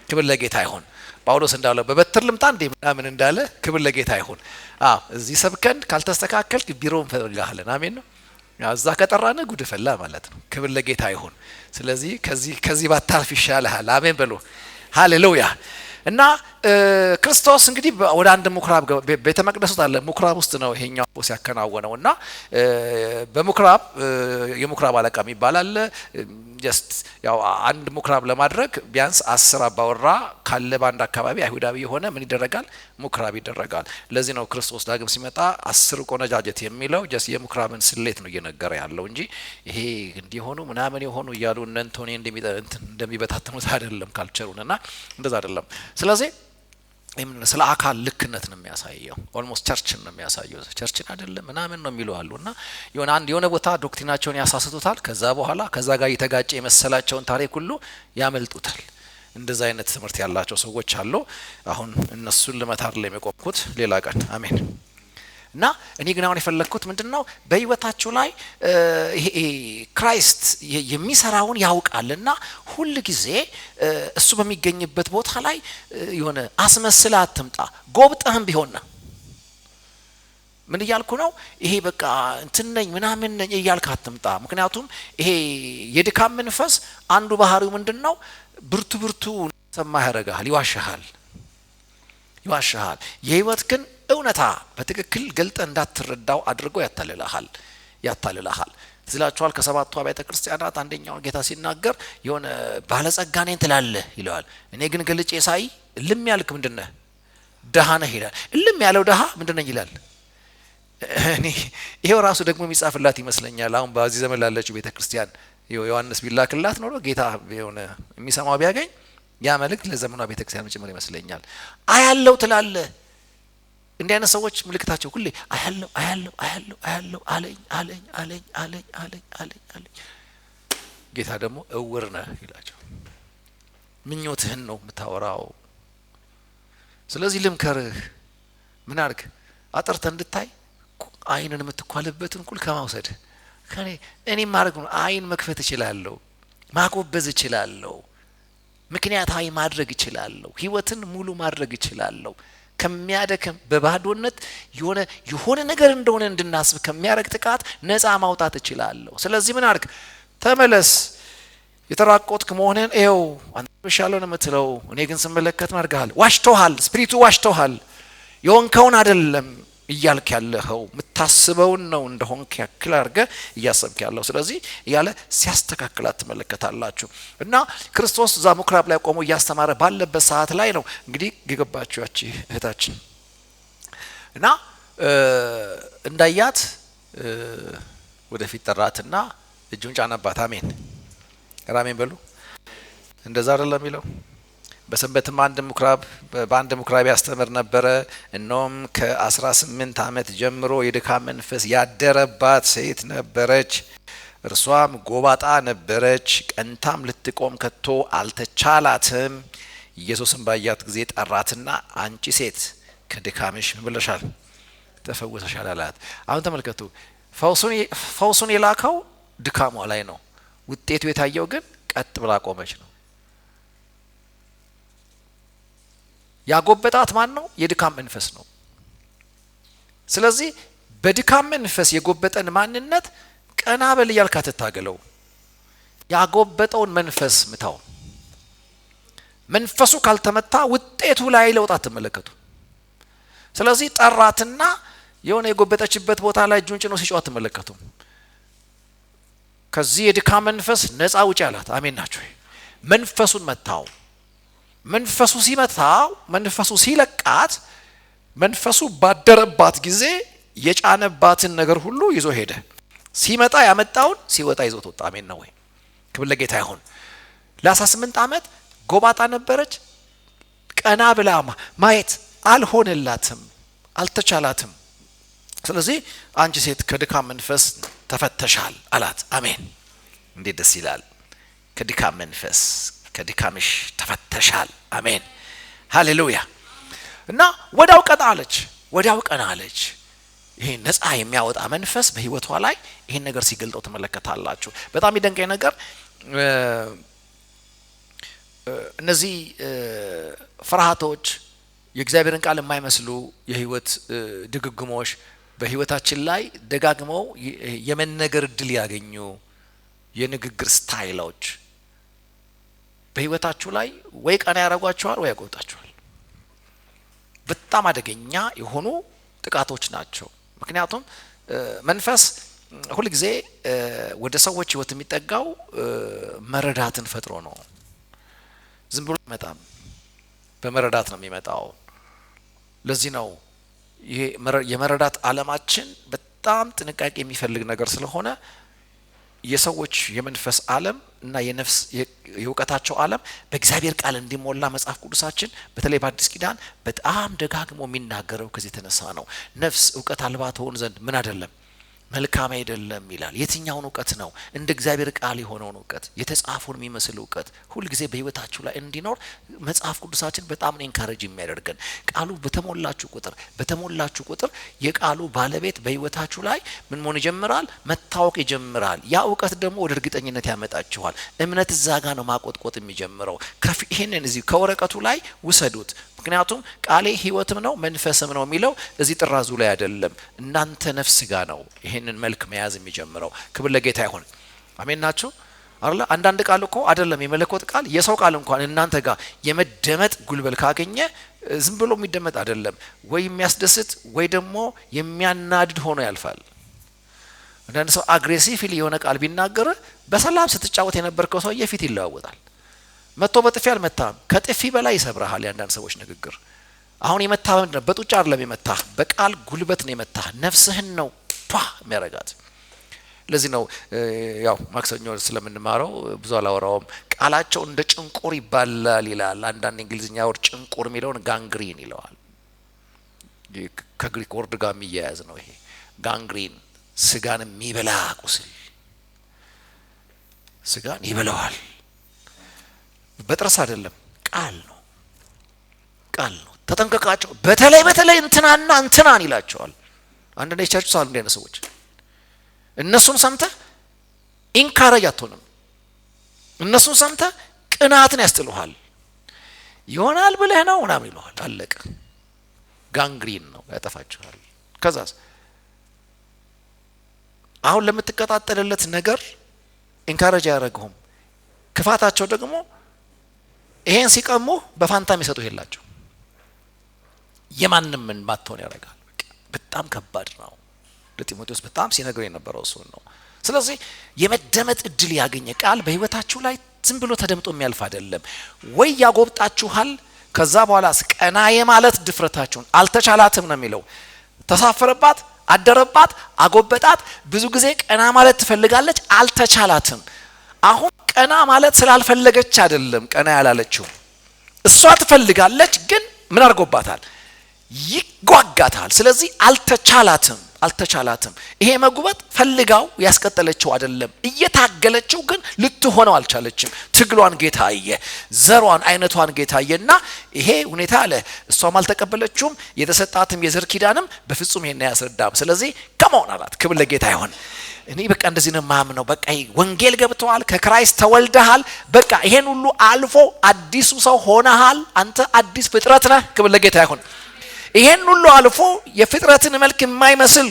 [SPEAKER 1] ክብር ለጌታ ይሁን ጳውሎስ እንዳለው በበትር ልምጣ እንዴ ምናምን እንዳለ ክብር ለጌታ ይሁን አዎ እዚህ ሰብከን ካልተስተካከልክ ቢሮውን ፈልጋለን አሜን ነው እዛ ከጠራነ ጉድ ፈላ ማለት ነው ክብር ለጌታ ይሁን ስለዚህ ከዚህ ባታልፍ ይሻላል አሜን በሉ ሃሌሉያ እና ክርስቶስ እንግዲህ ወደ አንድ ምኩራብ ቤተ መቅደስ ውስጥ አለ ምኩራብ ውስጥ ነው ይሄኛው ሲያከናወነውና በምኩራብ የምኩራብ አለቃ ይባላል ጀስት ያው አንድ ምኩራብ ለማድረግ ቢያንስ 10 አባወራ ካለ ባንድ አካባቢ አይሁዳዊ የሆነ ምን ይደረጋል ምኩራብ ይደረጋል ለዚህ ነው ክርስቶስ ዳግም ሲመጣ 10 ቆነጃጀት የሚለው ጀስት የምኩራብን ስሌት ነው እየነገረ ያለው እንጂ ይሄ እንዲሆኑ ምናምን የሆኑ ይያሉ እነንቶኔ እንደሚበታተኑት አይደለም ካልቸሩንና እንደዛ አይደለም ስለዚህ ስለ አካል ልክነት ነው የሚያሳየው ኦልሞስት ቸርችን ነው የሚያሳየው ቸርችን አይደለም ምናምን ነው የሚሉ አሉና የሆነ ቦታ ዶክትሪናቸውን ያሳስቱታል ከዛ በኋላ ከዛ ጋር የተጋጨ የመሰላቸውን ታሪክ ሁሉ ያመልጡታል እንደዛ አይነት ትምህርት ያላቸው ሰዎች አሉ አሁን እነሱን ለመታር ላይ የቆምኩት ሌላ ቀን አሜን እና እኔ ግን አሁን የፈለኩት ምንድነው በህይወታችሁ ላይ ይሄ ክራይስት የሚሰራውን ያውቃልና ሁሉ ጊዜ እሱ በሚገኝበት ቦታ ላይ የሆነ አስመስላ አትምጣ ጎብጠህም ቢሆንና ምን ይያልኩ ነው ይሄ በቃ እንትነኝ ምናምን ነኝ ይያልክ አትምጣ ምክንያቱም ይሄ የድካም መንፈስ አንዱ ባህሪው ምንድነው ብርቱ ሰማህ ያረጋል ይዋሻሃል የህይወት ግን እውነታ በትክክል ገልጠ እንዳትረዳው አድርጎ ያታልልሃል ዝላችኋል ከሰባቱ አብያተ ክርስቲያናት አንደኛው ጌታ ሲናገር የሆነ ባለጸጋ ነኝ ትላለህ ይላል እኔ ግን ገልጬ ሳይ እልም ያልክ ምንድነህ ደሃ ነህ ይላል እልም ያለው ደሃ ምንድነኝ ይላል እኔ ይሄው ራሱ ደግሞ የሚጻፍላት ይመስለኛል አሁን በዚህ ዘመን ላለችው ቤተ ክርስቲያን ዮሐንስ ቢላክላት ነው ጌታ የሆነ የሚሰማው ቢያገኝ ያ መልእክት ለዘመኗ ቤተ ክርስቲያን ጭምር ይመስለኛል አያለው ትላለህ እንዲህ አይነት ሰዎች ምልክታቸው ሁሌ አያለው አለኝ ጌታ ደግሞ እውር ነህ ይላቸው ምኞትህን ነው የምታወራው ስለዚህ ልምከርህ ምን አድርግ አጥርተህ እንድታይ አይንን የምትኳልበትን ኩል ከማውሰድ እኔ ማድረግ ነው አይን መክፈት እችላለሁ ማቆበዝ እችላለሁ ምክንያታዊ ማድረግ እችላለሁ ህይወትን ሙሉ ማድረግ እችላለሁ ከሚያደከም በባዶነት የሆነ ነገር እንደሆነ እንድናስብ ከሚያረግ ጥቃት ነፃ ማውጣት እችላለሁ ስለዚህ ምን አድርግ ተመለስ የተራቆትክ መሆንን ኤው አንተ በሻለው ነው የምትለው እኔ ግን ስመለከት ማርጋል ዋሽቶሃል ስፒሪቱ ዋሽቶሃል የሆንከውን አይደለም እያልክ ያለኸው ምታስበውን ነው እንደሆንክ ያክል አርገ እያሰብክ ያለው ስለዚህ ያለ ሲያስተካክላት ተመለከታላችሁ እና ክርስቶስ ዛ ምኩራብ ላይ ቆሞ እያስተማረ ባለበት ሰዓት ላይ ነው እንግዲህ ገገባችሁ ያቺ እህታችን እና እንዳያት ወደፊት ጠራትና እጁን ጫነባት አሜን አሜን በሉ እንደዛ አይደለም የሚለው በሰንበትም በአንድ ምኩራብ ያስተምር ነበረ እነሆም ከ18 ዓመት ጀምሮ የድካም መንፈስ ያደረባት ሴት ነበረች እርሷም ጎባጣ ነበረች ቀንታም ልትቆም ከቶ አልተቻላትም ኢየሱስም ባያት ጊዜ ጠራትና አንቺ ሴት ከድካምሽ ምን ብለሻል ተፈወሰሻል አላት አሁን ተመልከቱ ፈውሱን የላከው ድካሟ ላይ ነው ውጤቱ የታየው ግን ቀጥ ብላ ቆመች ነው ያጎበጣት ማን ነው? የድካም መንፈስ ነው። ስለዚህ በድካም መንፈስ የጎበጠን ማንነት ቀና በል እያልክ አትታገለው። ያጎበጠውን መንፈስ ምታው። መንፈሱ ካልተመታ ውጤቱ ላይ ለውጥ አትመለከቱ። ስለዚህ ጠራትና የሆነ የጎበጠችበት ቦታ ላይ እጁን ጭኖ ሲጮህ አትመለከቱ። ከዚህ የድካም መንፈስ ነፃ ውጪ አላት። አሜን ናችሁ? መንፈሱን መታው። መንፈሱ ሲመታው፣ መንፈሱ ሲለቃት፣ መንፈሱ ባደረባት ጊዜ የጫነባትን ነገር ሁሉ ይዞ ሄደ። ሲመጣ ያመጣውን ሲወጣ ይዞት ወጣ። አሜን ነው ወይ? ክብር ለጌታ ይሁን። ለ18 ዓመት ጎባጣ ነበረች። ቀና ብላ ማየት አልሆነላትም፣ አልተቻላትም። ስለዚህ አንቺ ሴት ከድካም መንፈስ ተፈተሻል አላት። አሜን። እንዴት ደስ ይላል! ከድካም መንፈስ ከድካምሽ ተፈተሻል። አሜን ሃሌሉያ። እና ወዲያው ቀና አለች። ይሄ ነፃ የሚያወጣ መንፈስ በህይወቷ ላይ ይሄን ነገር ሲገልጠው ተመለከታላችሁ። በጣም ይደንቀኝ ነገር እነዚህ ፍርሃቶች፣ የእግዚአብሔርን ቃል የማይመስሉ የህይወት ድግግሞች በህይወታችን ላይ ደጋግመው የመነገር እድል ያገኙ የንግግር ስታይሎች በህይወታችሁ ላይ ወይ ቀና ያረጓችኋል ወይ ያጎብጣችኋል። በጣም አደገኛ የሆኑ ጥቃቶች ናቸው። ምክንያቱም መንፈስ ሁሉ ጊዜ ወደ ሰዎች ህይወት የሚጠጋው መረዳትን ፈጥሮ ነው። ዝም ብሎ አይመጣም፣ በመረዳት ነው የሚመጣው። ለዚህ ነው ይሄ የመረዳት ዓለማችን በጣም ጥንቃቄ የሚፈልግ ነገር ስለሆነ የሰዎች የመንፈስ ዓለም እና የነፍስ የእውቀታቸው ዓለም በእግዚአብሔር ቃል እንዲሞላ መጽሐፍ ቅዱሳችን በተለይ በአዲስ ኪዳን በጣም ደጋግሞ የሚናገረው ከዚህ የተነሳ ነው። ነፍስ እውቀት አልባ ትሆን ዘንድ ምን አይደለም መልካም አይደለም ይላል። የትኛውን እውቀት ነው? እንደ እግዚአብሔር ቃል የሆነውን እውቀት፣ የተጻፈውን የሚመስል እውቀት ሁሉ ጊዜ በህይወታችሁ ላይ እንዲኖር መጽሐፍ ቅዱሳችን በጣም ነው ኢንካሬጅ የሚያደርገን። ቃሉ በተሞላችሁ ቁጥር የቃሉ ባለቤት በህይወታችሁ ላይ ምን መሆን ይጀምራል? መታወቅ ይጀምራል። ያ እውቀት ደግሞ ወደ እርግጠኝነት ያመጣችኋል። እምነት እዛ ጋር ነው ማቆጥቆጥ የሚጀምረው። ይሄንን እዚህ ከወረቀቱ ላይ ውሰዱት። ምክንያቱም ቃሌ ህይወትም ነው መንፈስም ነው የሚለው እዚህ ጥራዙ ላይ አይደለም፣ እናንተ ነፍስ ጋር ነው ይሄንን መልክ መያዝ የሚጀምረው። ክብር ለጌታ ይሁን። አሜን ናችሁ አይደል? አንዳንድ ቃል እኮ አይደለም የመለኮት ቃል፣ የሰው ቃል እንኳን እናንተ ጋር የመደመጥ ጉልበት ካገኘ ዝም ብሎ የሚደመጥ አይደለም፣ ወይ የሚያስደስት ወይ ደግሞ የሚያናድድ ሆኖ ያልፋል። አንዳንድ ሰው አግሬሲቭሊ የሆነ ቃል ቢናገር በሰላም ስትጫወት የነበርከው ሰውዬ ፊት ይለዋወጣል። መጥቶ በጥፊ አልመታም፣ ከጥፊ በላይ ይሰብራል። የአንዳንድ ሰዎች ንግግር አሁን የመታህ ምንድነው? በጡጫ አይደለም የመታህ፣ በቃል ጉልበት ነው የመታህ። ነፍስህን ነው የሚያረጋት። ለዚህ ነው ያው ማክሰኞ ስለምንማረው ብዙ አላወራውም። ቃላቸው እንደ ጭንቁር ይባላል ይላል። አንዳንድ እንግሊዝኛ ወርድ ጭንቁር የሚለውን ጋንግሪን ይለዋል። ከግሪክ ወርድ ጋር የሚያያዝ ነው ይሄ ጋንግሪን። ስጋን የሚበላ ቁስል፣ ስጋን ይበላዋል። በጥርስ አይደለም፣ ቃል ነው። ተጠንቀቃቸው። በተለይ እንትናን ይላቸዋል። አንድ ቸርች ሳሉ እንደነ ሰዎች እነሱን ሰምተህ ኢንካሬጅ አትሆንም። እነሱን ሰምተህ ቅናትን ያስጥሉሃል። ይሆናል ብለህ ነው ምናምን ይሉሃል። አለቀ። ጋንግሪን ነው፣ ያጠፋችኋል። ከዛስ አሁን ለምትቀጣጠልለት ነገር ኢንካሬጅ አያደርጉህም። ክፋታቸው ደግሞ ይሄን ሲቀሙ በፋንታ የሚሰጡ ይላቸው የማንም ምን ባትሆን ያደርጋል። በጣም ከባድ ነው። ለጢሞቴዎስ በጣም ሲነግረው የነበረው እሱ ነው። ስለዚህ የመደመጥ እድል ያገኘ ቃል በህይወታችሁ ላይ ዝም ብሎ ተደምጦ የሚያልፍ አይደለም። ወይ ያጎብጣችኋል፣ ከዛ በኋላ ቀና የማለት ድፍረታችሁን አልተቻላትም ነው የሚለው። ተሳፈረባት፣ አደረባት፣ አጎበጣት። ብዙ ጊዜ ቀና ማለት ትፈልጋለች፣ አልተቻላትም። አሁን ቀና ማለት ስላልፈለገች አይደለም ቀና ያላለችው። እሷ ትፈልጋለች፣ ግን ምን አድርጎባታል? ይጓጋታል። ስለዚህ አልተቻላትም። ይሄ መጉበጥ ፈልጋው ያስቀጠለችው አይደለም፣ እየታገለችው ግን ልትሆነው አልቻለችም። ትግሏን ጌታ አየ፣ ዘሯን አይነቷን ጌታ አየና ይሄ ሁኔታ አለ። እሷም አልተቀበለችውም። የተሰጣትም የዘር ኪዳንም በፍጹም ይሄን ያስረዳም። ስለዚህ ከመሆን አላት። ክብር ለጌታ ይሁን። እኔ በቃ እንደዚህ ነው ማምነው በቃ ወንጌል ገብቷል ከክራይስት ተወልደሃል በቃ ይሄን ሁሉ አልፎ አዲሱ ሰው ሆነሃል አንተ አዲስ ፍጥረት ነህ ክብር ለጌታ ይሁን ይሄን ሁሉ አልፎ የፍጥረትን መልክ የማይመስል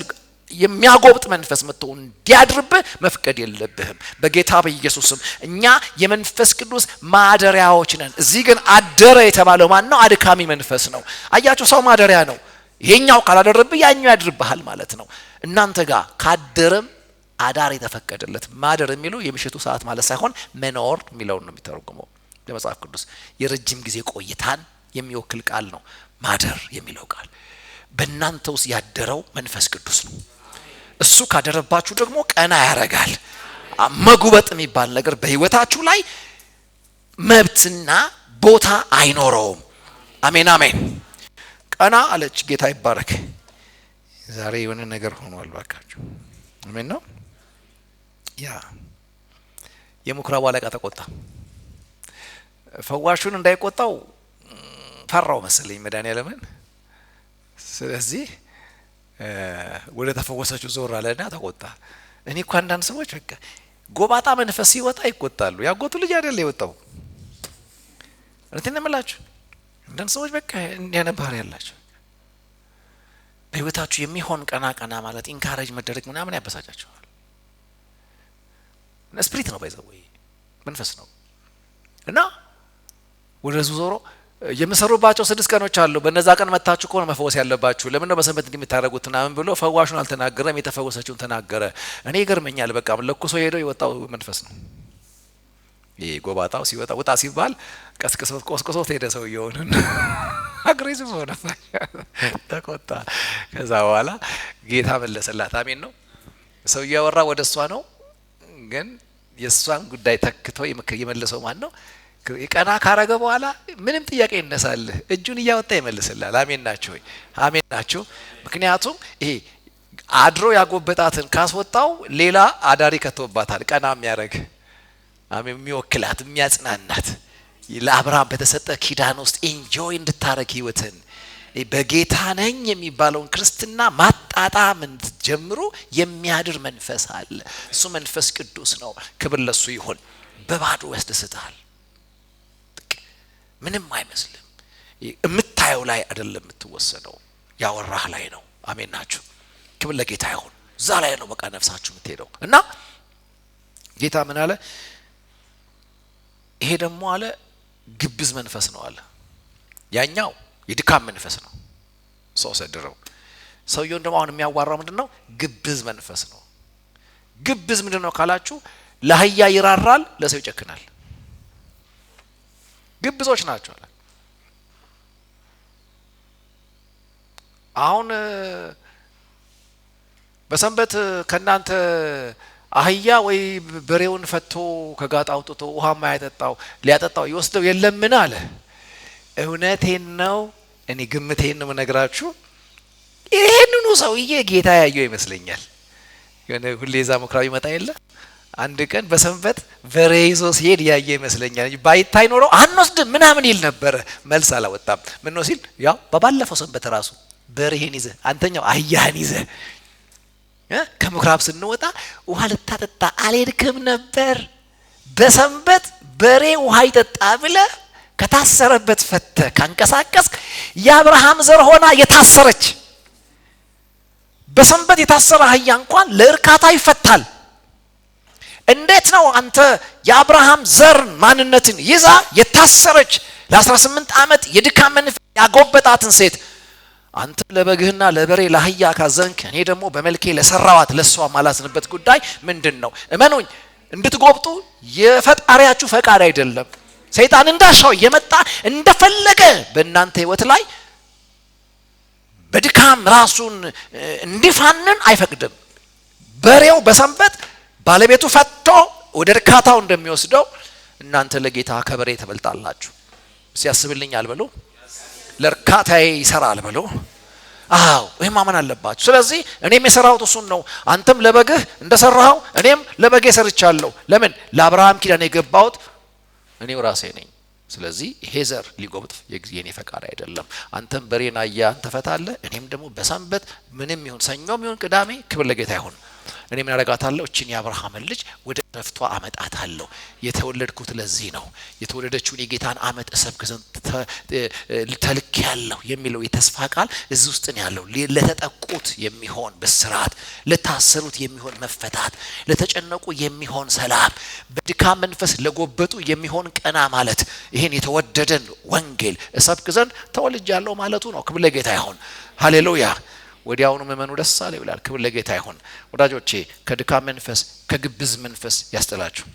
[SPEAKER 1] የሚያጎብጥ መንፈስ መጥቶ እንዲያድርብህ መፍቀድ የለብህም በጌታ በኢየሱስም እኛ የመንፈስ ቅዱስ ማደሪያዎች ነን እዚህ ግን አደረ የተባለው ማን ነው አድካሚ መንፈስ ነው አያችሁ ሰው ማደሪያ ነው ይሄኛው ካላደረብህ ያኛው ያድርብሃል ማለት ነው እናንተ ጋር ካደረም አዳር የተፈቀደለት ማደር የሚለው የምሽቱ ሰዓት ማለት ሳይሆን መኖር የሚለው ነው የሚተረጎመው በመጽሐፍ ቅዱስ የረጅም ጊዜ ቆይታን የሚወክል ቃል ነው ማደር የሚለው ቃል በእናንተ ውስጥ ያደረው መንፈስ ቅዱስ ነው እሱ ካደረባችሁ ደግሞ ቀና ያረጋል መጉበጥ የሚባል ነገር በህይወታችሁ ላይ መብትና ቦታ አይኖረውም አሜን አሜን ቀና አለች ጌታ ይባረክ ዛሬ የሆነ ነገር ሆኗል ባካችሁ አሜን ነው ያ የምኩራቡ አለቃ ተቆጣ ፈዋሹን እንዳይቆጣው ፈራው መሰለኝ መድኃኒዓለምን ስለዚህ ወደ ተፈወሰችው ዞር አለና ተቆጣ እኔ እኮ አንዳንድ ሰዎች በቃ ጎባጣ መንፈስ ሲወጣ ይቆጣሉ ያጎቱ ልጅ አይደል የወጣው እንተነመላችሁ አንዳንድ ሰዎች በቃ እንዲያነባር ያላችሁ በህይወታችሁ የሚሆን ቀና ማለት ኢንካሬጅ መደረግ ምናምን ያበሳጫችኋል ስፒሪት ነው ባይዘው መንፈስ ነው እና ወደ ዞሮ የምሰሩባቸው 6 ቀኖች አሉ በእነዛ ቀን መታችሁ ኮን መፈወስ ያለባችሁ ለምን ነው በሰንበት እንደምታረጉት ምናምን ብሎ ፈዋሹን አልተናገረም የተፈወሰችውን ተናገረ እኔ ይገርመኛል በቃ ለኩሶ ሄዶ የወጣው መንፈስ ነው ይሄ ጎባጣው ሲወጣ ወጣ ሲባል ቆስቆሶት ሄደ ሰውየውን አግሬሲቭ ሆነ ተቆጣ ከዛ በኋላ ጌታ መለሰላት አሜን ነው ሰው ያወራ ወደሷ ነው ግን የሷን ጉዳይ ተክቶ የመለሰው ማን ነው የቀና ካረገ በኋላ ምንም ጥያቄ ይነሳል እጁን ያወጣ ይመልስላል አሜን ናችሁ አሜን ናችሁ ምክንያቱም ይሄ አድሮ ያጎበጣትን ካስወጣው ሌላ አዳሪ ከተወባታል ቀና የሚያረግ አሜን የሚወክላት የሚያጽናናት ለአብርሃም በተሰጠ ኪዳን ውስጥ ኢንጆይ እንድታረግ ህይወትን በጌታ ነኝ የሚባለውን ክርስትና ማጣጣም እንድትጀምሩ የሚያድር መንፈስ አለ እሱ መንፈስ ቅዱስ ነው ክብር ለሱ ይሁን በባዶ ያስደስታል ምንም አይመስልም የምታየው ላይ አይደለም የምትወሰነው ያወራህ ላይ ነው አሜን ናችሁ ክብር ለጌታ ይሁን እዛ ላይ ነው በቃ ነፍሳችሁ የምትሄደው እና ጌታ ምን አለ ይሄ ደግሞ አለ ግብዝ መንፈስ ነው አለ ያኛው የድካም መንፈስ ነው ሰው ሰድረው ሰውየው ደግሞ አሁን የሚያዋራው ምንድነው ግብዝ መንፈስ ነው ግብዝ ምንድነው ካላችሁ ለአህያ ይራራል ለሰው ይጨክናል ግብዞች ናቸው አለ አሁን በሰንበት ከናንተ አህያ ወይ በሬውን ፈቶ ከጋጣ አውጥቶ ውሃ ማያጠጣው ሊያጠጣው ይወስደው የለምን አለ እውነቴን ነው እኔ ግምቴን ነው መነግራችሁ ይሄንኑ ሰውዬ ጌታ ያየው ይመስለኛል የሆነ ሁሌ ዛ መክራዊ መጣ የለ አንድ ቀን በሰንበት በሬ ይዞ ሲሄድ ያየ ይመስለኛል ባይታይ ኖሮ አንወስድ ምናምን ይል ነበር መልስ አላወጣም ምን ነው ሲል ያው በባለፈው ሰንበት ራሱ በሬህን ይዘ አንተኛው አህያን ይዘ ከምክራብ ስንወጣ ውሃ ልታጠጣ አልሄድክም ነበር በሰንበት በሬ ውሃ ይጠጣ ብለ ከታሰረበት ፈተ ካንቀሳቀስክ የአብርሃም ዘር ሆና የታሰረች በሰንበት የታሰረ አህያ እንኳን ለእርካታ ይፈታል እንዴት ነው አንተ የአብርሃም ዘር ማንነትን ይዛ የታሰረች ለ18 አመት የድካም መንፈስ ያጎበጣትን ሴት አንተ ለበግህና ለበሬ ለአህያ ካዘንክ እኔ ደግሞ በመልኬ ለሰራዋት ለሷ ማላዝንበት ጉዳይ ምንድነው እመኑኝ እንድትጎብጡ የፈጣሪያችሁ ፈቃድ አይደለም ሰይጣን እንዳሻው የመጣ እንደፈለገ በእናንተ ህይወት ላይ በድካም ራሱን እንዲፋንን አይፈቅድም በሬው በሰንበት ባለቤቱ ፈቶ ወደ እርካታው እንደሚወስደው እናንተ ለጌታ ከበሬ ተበልጣላችሁ ሲያስብልኛል በሉ ለርካታዬ ይሰራል በሉ አው ወይ ማመን አለባችሁ ስለዚህ እኔም የሰራሁት እሱን ነው አንተም ለበግህ እንደሰራው እኔም ለበጌ ሰርቻለሁ ለምን ለአብርሃም ኪዳን የገባሁት እኔው ራሴ ነኝ ስለዚህ ይሄ ዘር ሊጎብጥ የኔ ፈቃድ አይደለም አንተም በሬና ያ ተፈታለ እኔም ደግሞ በሰንበት ምንም ይሁን ሰኞም ይሁን ቅዳሜ ክብር ለጌታ ይሁን እኔ ምን አደርጋታለሁ? እቺን የአብርሃምን ልጅ ወደ ረፍቷ አመጣታለሁ። የተወለድኩት ለዚህ ነው። የተወለደችውን የጌታን ዓመት እሰብክ ዘንድ ተልኬያለሁ የሚለው የተስፋ ቃል እዚህ ውስጥ ነው ያለው። ለተጠቁት የሚሆን ብስራት፣ ለታሰሩት የሚሆን መፈታት፣ ለተጨነቁ የሚሆን ሰላም፣ በድካም መንፈስ ለጎበጡ የሚሆን ቀና ማለት ይሄን የተወደደን ወንጌል እሰብክ ዘንድ ተወልጃለሁ ማለቱ ነው። ክብር ለጌታ ይሁን። ሃሌሉያ። ወዲያውኑ መመኑ ደስ አለ ይላል። ክብር ለጌታ ይሁን። ወዳጆቼ ከድካም መንፈስ ከግብዝ መንፈስ ያስጥላችሁ።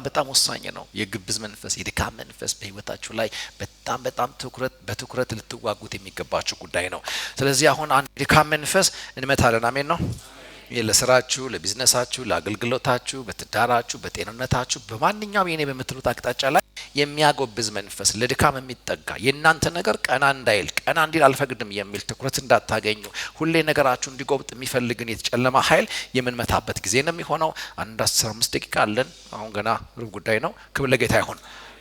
[SPEAKER 1] በጣም ወሳኝ ነው። የግብዝ መንፈስ የድካም መንፈስ በህይወታችሁ ላይ በጣም በትኩረት ልትዋጉት የሚገባችሁ ጉዳይ ነው። ስለዚህ አሁን አንድ ድካም መንፈስ እንመታለን። አሜን ነው። ለስራችሁ፣ ለቢዝነሳችሁ፣ ለአገልግሎታችሁ፣ በትዳራችሁ፣ በጤንነታችሁ በማንኛውም የኔ በምትሉት አቅጣጫ ላይ የሚያጎብዝ መንፈስ ለድካም የሚጠጋ የእናንተ ነገር ቀና እንዲል አልፈቅድም የሚል ትኩረት እንዳታገኙ ሁሌ ነገራችሁ እንዲጎብጥ የሚፈልግን የተጨለማ ኃይል የምንመታበት ጊዜ ነው የሚሆነው። አንድ 15 ደቂቃ አለን። አሁን ገና ሩብ ጉዳይ ነው። ክብር ለጌታ ይሁን።